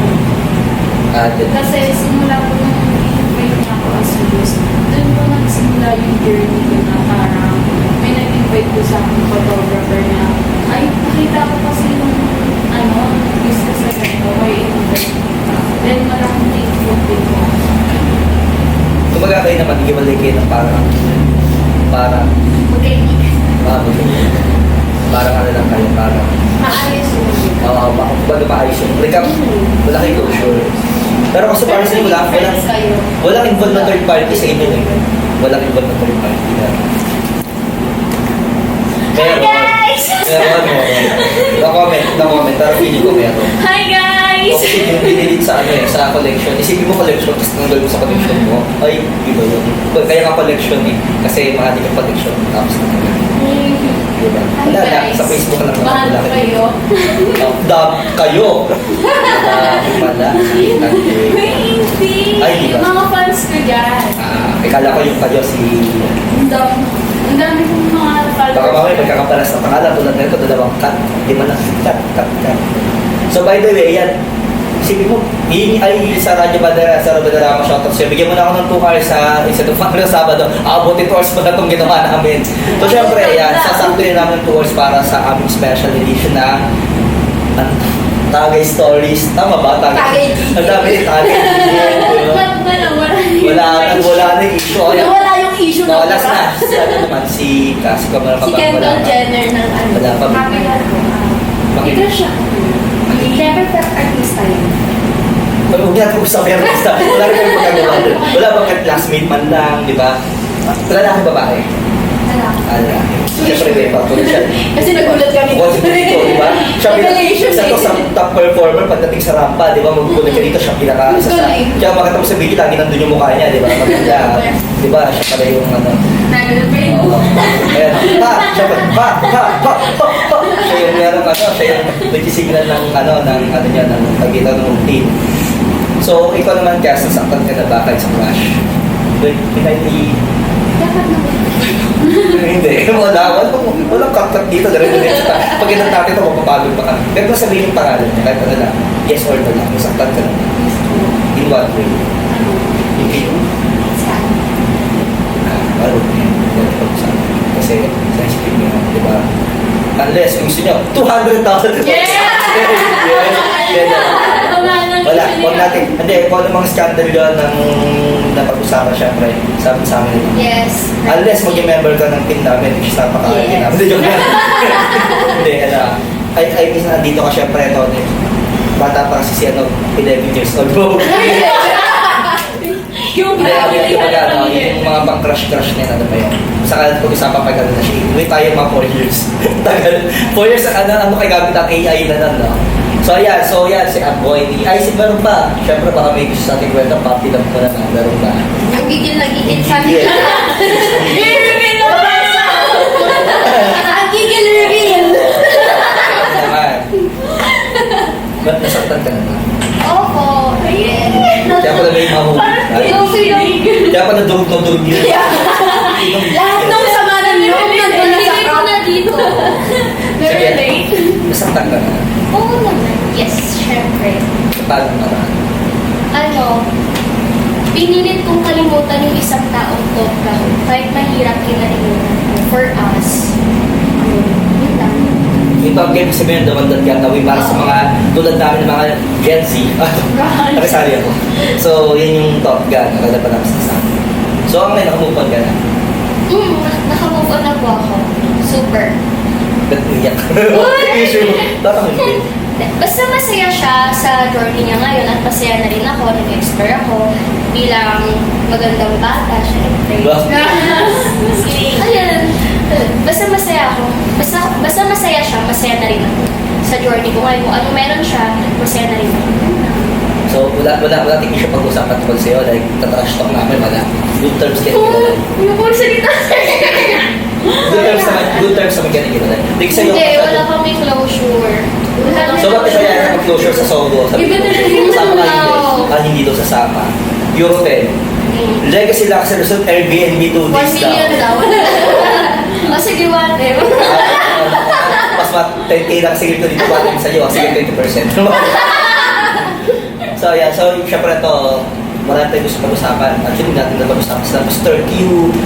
Kasi simula ko nung i-invite niya ako as host, doon ko nagsimula yung journey ko na parang may nag-invite ko sa aking photographer na ay, nakita ko kasi yung business sa ganito, may invite kita. Then malaking thankful din ko. Kumbaga kayo naman, nag-iwalay kayo ng parang Magkaibigan. parang ano lang kayo, parang Maayos yun. baga maayos yun. Recap, wala kayo closure. Pero kasi parang sa inyo, walang involved na third party sa inyo eh. Walang involved na third party. Meron. No-comment. Pero feeling ko meron. Hi guys! Kasi yung pinilit sa sa collection. Isipin mo collection, tapos nanggal mo sa collection mo. Ay, iba yun. Kaya nga collection eh. Kasi mahal yung collection. Tapos nanggal. Diba? Hi Wala na, guys! sa Facebook ka lang Mahal naman. ko kayo. Kayo! Pala. May hindi! Ay, di ba? Mga fans ko dyan. Ikala ko yung kayo si... Dam. Ang dami kong mga Baka followers. mamaya magkakapalas na pangalan tulad nito, dalawang cut, di man lang cut. So by the way, yan, isipin mo, ay sa Radyo Bandera, sa Radyo Bandera ako shoutout sa'yo. Bigyan mo na ako ng 2 hours sa isa ng Family Sabado. Aabutin 2 hours pa na itong ginawa namin. So syempre, yan, sasaktuin namin 2 hours para sa aming special edition na Tagay Stories. Tama ba? Tagay. Ang dami Tagay. Wala na yung issue. Wala yung issue na Last na. Si ano naman, si Cassie ko Si Kendall Jenner ng ano. Wala pa. Ikaw siya. Never felt artista yun. Huwag natin usapin ang basta. Wala rin kami magagawa doon. Wala bang classmate man lang, di ba? Wala na akong babae. Ala. Siyempre, may patuloy siya. Kasi nagulat kami. Bukod dito, di ba? Siya Revelation isa to eh. sa top performer pagdating sa rampa, di ba? Magbubulan ka dito, siya pinaka-isa sa... Kaya makita mo sa video, lagi nandun yung mukha niya, di ba? Maganda, di ba? Siya pala yung ano... Oo. Ayan. Siya yung meron ano, siya yung nagsisignan ng ano, ng niya, ng pagitan ng routine. So, ikaw naman, Cass, nasaktan ka na ba kahit sa crush? Hindi, walang kakak dito. Pag inang natin ito, mapapagod pa ka. Pero kung sabihin yung pangalan niya, kahit ano lang, yes or no lang, nasaktan ka na. In what way? Ano? Kasi sa isipin niyo, di ba? Unless, kung gusto niyo, 200,000. Wala, huwag natin. Hindi, kung ano mga scandal yun ng napag-usapan, syempre, sabi sa amin. Yes. Unless mag-member ka ng team namin, which is napaka-alin namin. Hindi, joke lang. Hindi, ano, ay, minsan nandito ka, syempre, ito, bata pa kasi si, 11 years old. Yung Yung mga pang-crush niya, ano ba yun? Saka pag-usapan pag ano na siya. Uwi tayo mga 4 years. Tagal. 4 years, ano kay gamit ang AI na nun, no? So, ayan, si Aboy. Ay, si meron pa. Siyempre, baka may gusto sa ating kwenta, papi lang ko na meron pa. Yung gigil sa akin. I-reveal na ba? Ang gigil reveal. Ano naman? Ba't nasaktan ka naman? Opo. Yes. Kaya pala may mahuli. Kaya pala durog yun. Lahat ng sama ng loob nandun na sa Nilagay ko na dito. Sige, nasaktan ka na. Oo naman. Yes, syempre. Paano naman? Ano, pinilit kong kalimutan yung isang taong tokang kahit mahirap kinalimutan ko for us. Yun lang. Ito ang game sabihin, damandan ka gawin para sa mga tulad namin ng mga Gen Z. Nakasali ako. So, yun yung Top Gun. Nakalaban namin sa amin. So, ang may nakamove on ka na. Nakamove on na po ako. Super. Ba't iyak? Issue mo. Bakit hindi? Basta masaya siya sa journey niya ngayon at masaya na rin ako, nag-explore ako bilang magandang bata, syempre. Wow. Ayun, basta masaya ako. Basta masaya siya, masaya na rin ako. Sa journey ko ngayon, kung ano meron siya, masaya na rin ako. So, wala tingin siya pag-usapan tungkol sa'yo. Like, tatrash talk namin, wala. Good terms ka nila. Yung puro salita. Good terms naman ka nila. Like, sa'yo, Hindi, wala kami closure. So, bakit siya yan nag-closure sa Sogo? Sabi Iba ko, na rin kasama ka now. hindi. Hindi daw sasama. Europe. Legacy Luxury Resort, Airbnb 2 1 days million daw. O sige, wate. Mas 10K lang sige ko dito batin sa iyo. Sige, 20%. So, yeah. So, syempre ito, marami tayong gusto pag-usapan. Actually, natin na pag-usapan sila Mr. Q,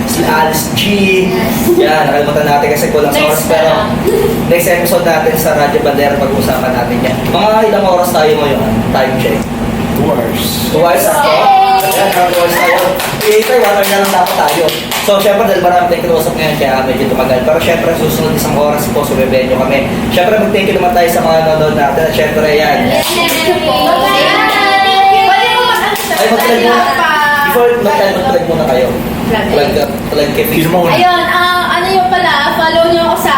sila Alice G. Yan, nakalimutan natin kasi kulang sa oras. Pero, next episode natin sa Radyo Bandera, pag-usapan natin yan. Mga ilang oras tayo ngayon? Time check. 2 hours. 2 hours ako. Ayan, 2 hours tayo. Ito, 1 hour na lang dapat tayo. So, syempre, dahil marami tayong kinausap ngayon, kaya medyo tumagal. Pero syempre, susunod isang oras po, sumibenyo kami. Syempre, mag-thank you naman tayo sa mga nanonood natin. At syempre, yan. Ay, mag-plug muna. Before mag-plug muna kayo. Plug kay Facebook. Ayun, ano yung pala, follow nyo ako sa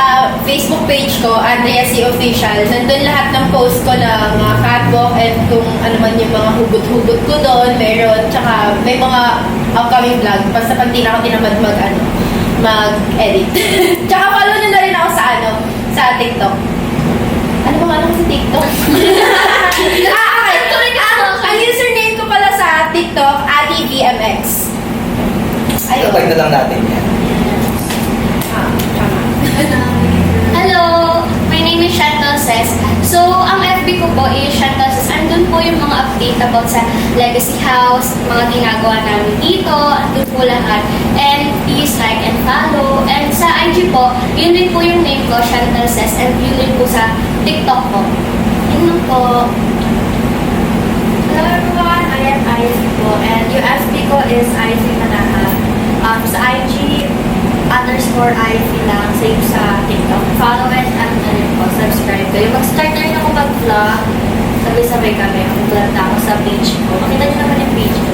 Facebook page ko, Andrea C. Official. Nandun lahat ng post ko ng catwalk and kung ano man yung mga hugot-hugot ko doon, meron. Tsaka may mga upcoming vlog. Basta pag di na ako tinamad mag-edit. Tsaka follow nyo na rin ako sa TikTok. Ano ba nga sa TikTok? Ang username ko pala sa TikTok, AtiVMX. Ayun. Tatag na lang natin yan. Andun po yung mga update about sa Legacy House, mga ginagawa namin dito, andun po lahat. And please like and follow. And sa IG po, yun din po yung name ko, Chantal Says, and yun din po sa TikTok ko. Yun lang po. Hello everyone, I am ISP po and yung FB ko is ISP Manaha. Sa IG, _ISP lang, same sa TikTok. Follow it at subscribe kayo. Mag-start na rin ako mag-vlog. Sabay-sabay kami. Mag-vlog na ako sa page ko. Makita niyo naman yung page ko.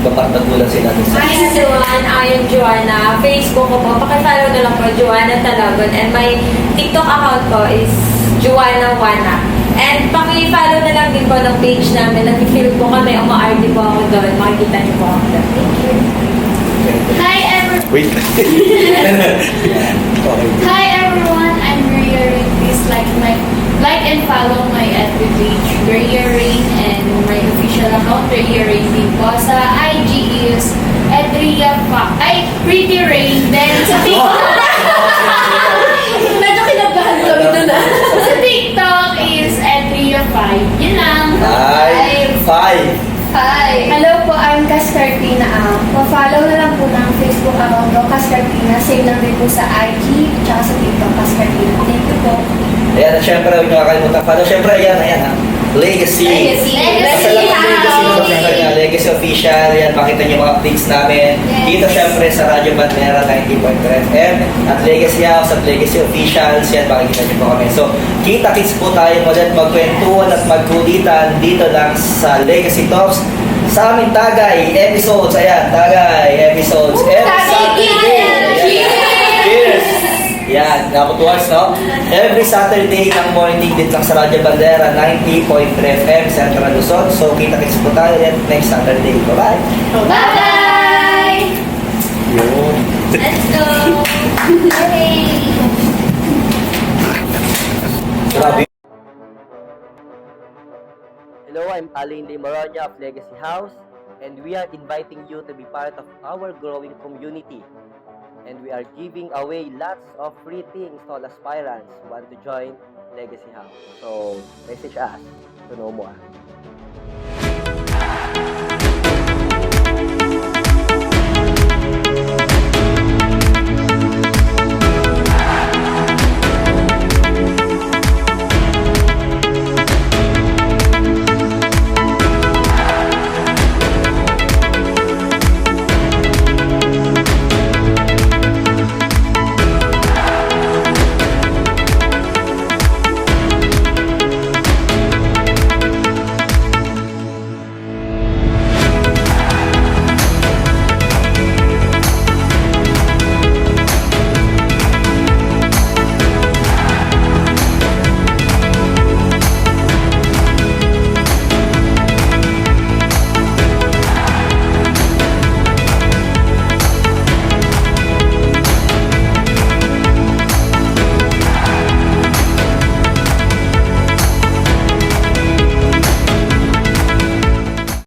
Bapartagulan sila dun sa... Hi everyone, I am Joanna. Facebook ko po, pakifollow na lang po, Joanna Talagon. And my TikTok account ko is Joanna Wana. And paki-follow na lang din po ng page namin. Nag-film po kami, umaarte po ako doon. Makikita niyo po ako doon. Thank you. Hi everyone! Wait. Hi everyone, I'm Ria Rain. Please like and follow my FB page, Ria Rain, and my official account, Ria Rain din po. Sa IG is Pretty Rain. Then sa TikTok, medyo kinabahan kami doon Sa TikTok is Ria5. Yun lang. Ay, 5. Hi! Hello po, I'm Cascartina. Pa-follow na lang po ng Facebook account ko, Cascartina. Same lang din po sa IG, tsaka sa TikTok, Cascartina. Thank you po. Ayan, at syempre, huwag nyo kakalimutan. Follow, syempre, ayan, ha. Legacy. Legacy. Basta lang ang Legacy ng pagkakal niya. Legacy Official. Yan, makita niyo mga updates namin. Dito, syempre, sa Radyo Bandera 90.3 FM. At Legacy House at Legacy Officials. Yan, makikita niyo po kami. So, kita-kits po tayo ulit magkwentuhan at magkulitan dito lang sa Legacy Talks. Sa aming Tagay episodes. Ayan, Tagay episodes. Every Saturday. Cheers! Yan, nakutuwas, no? Every Saturday ng morning dito lang sa Radyo Bandera 90.3 FM Central Luzon. So, kita-kits po tayo yan next Saturday. Bye-bye! Bye-bye! Yun. Let's go! Yay! Grabe. Hello, I'm Aling Limoronia of Legacy House, and we are inviting you to be part of our growing community. And we are giving away lots of free things to all aspirants who want to join Legacy House. So, message us to know more.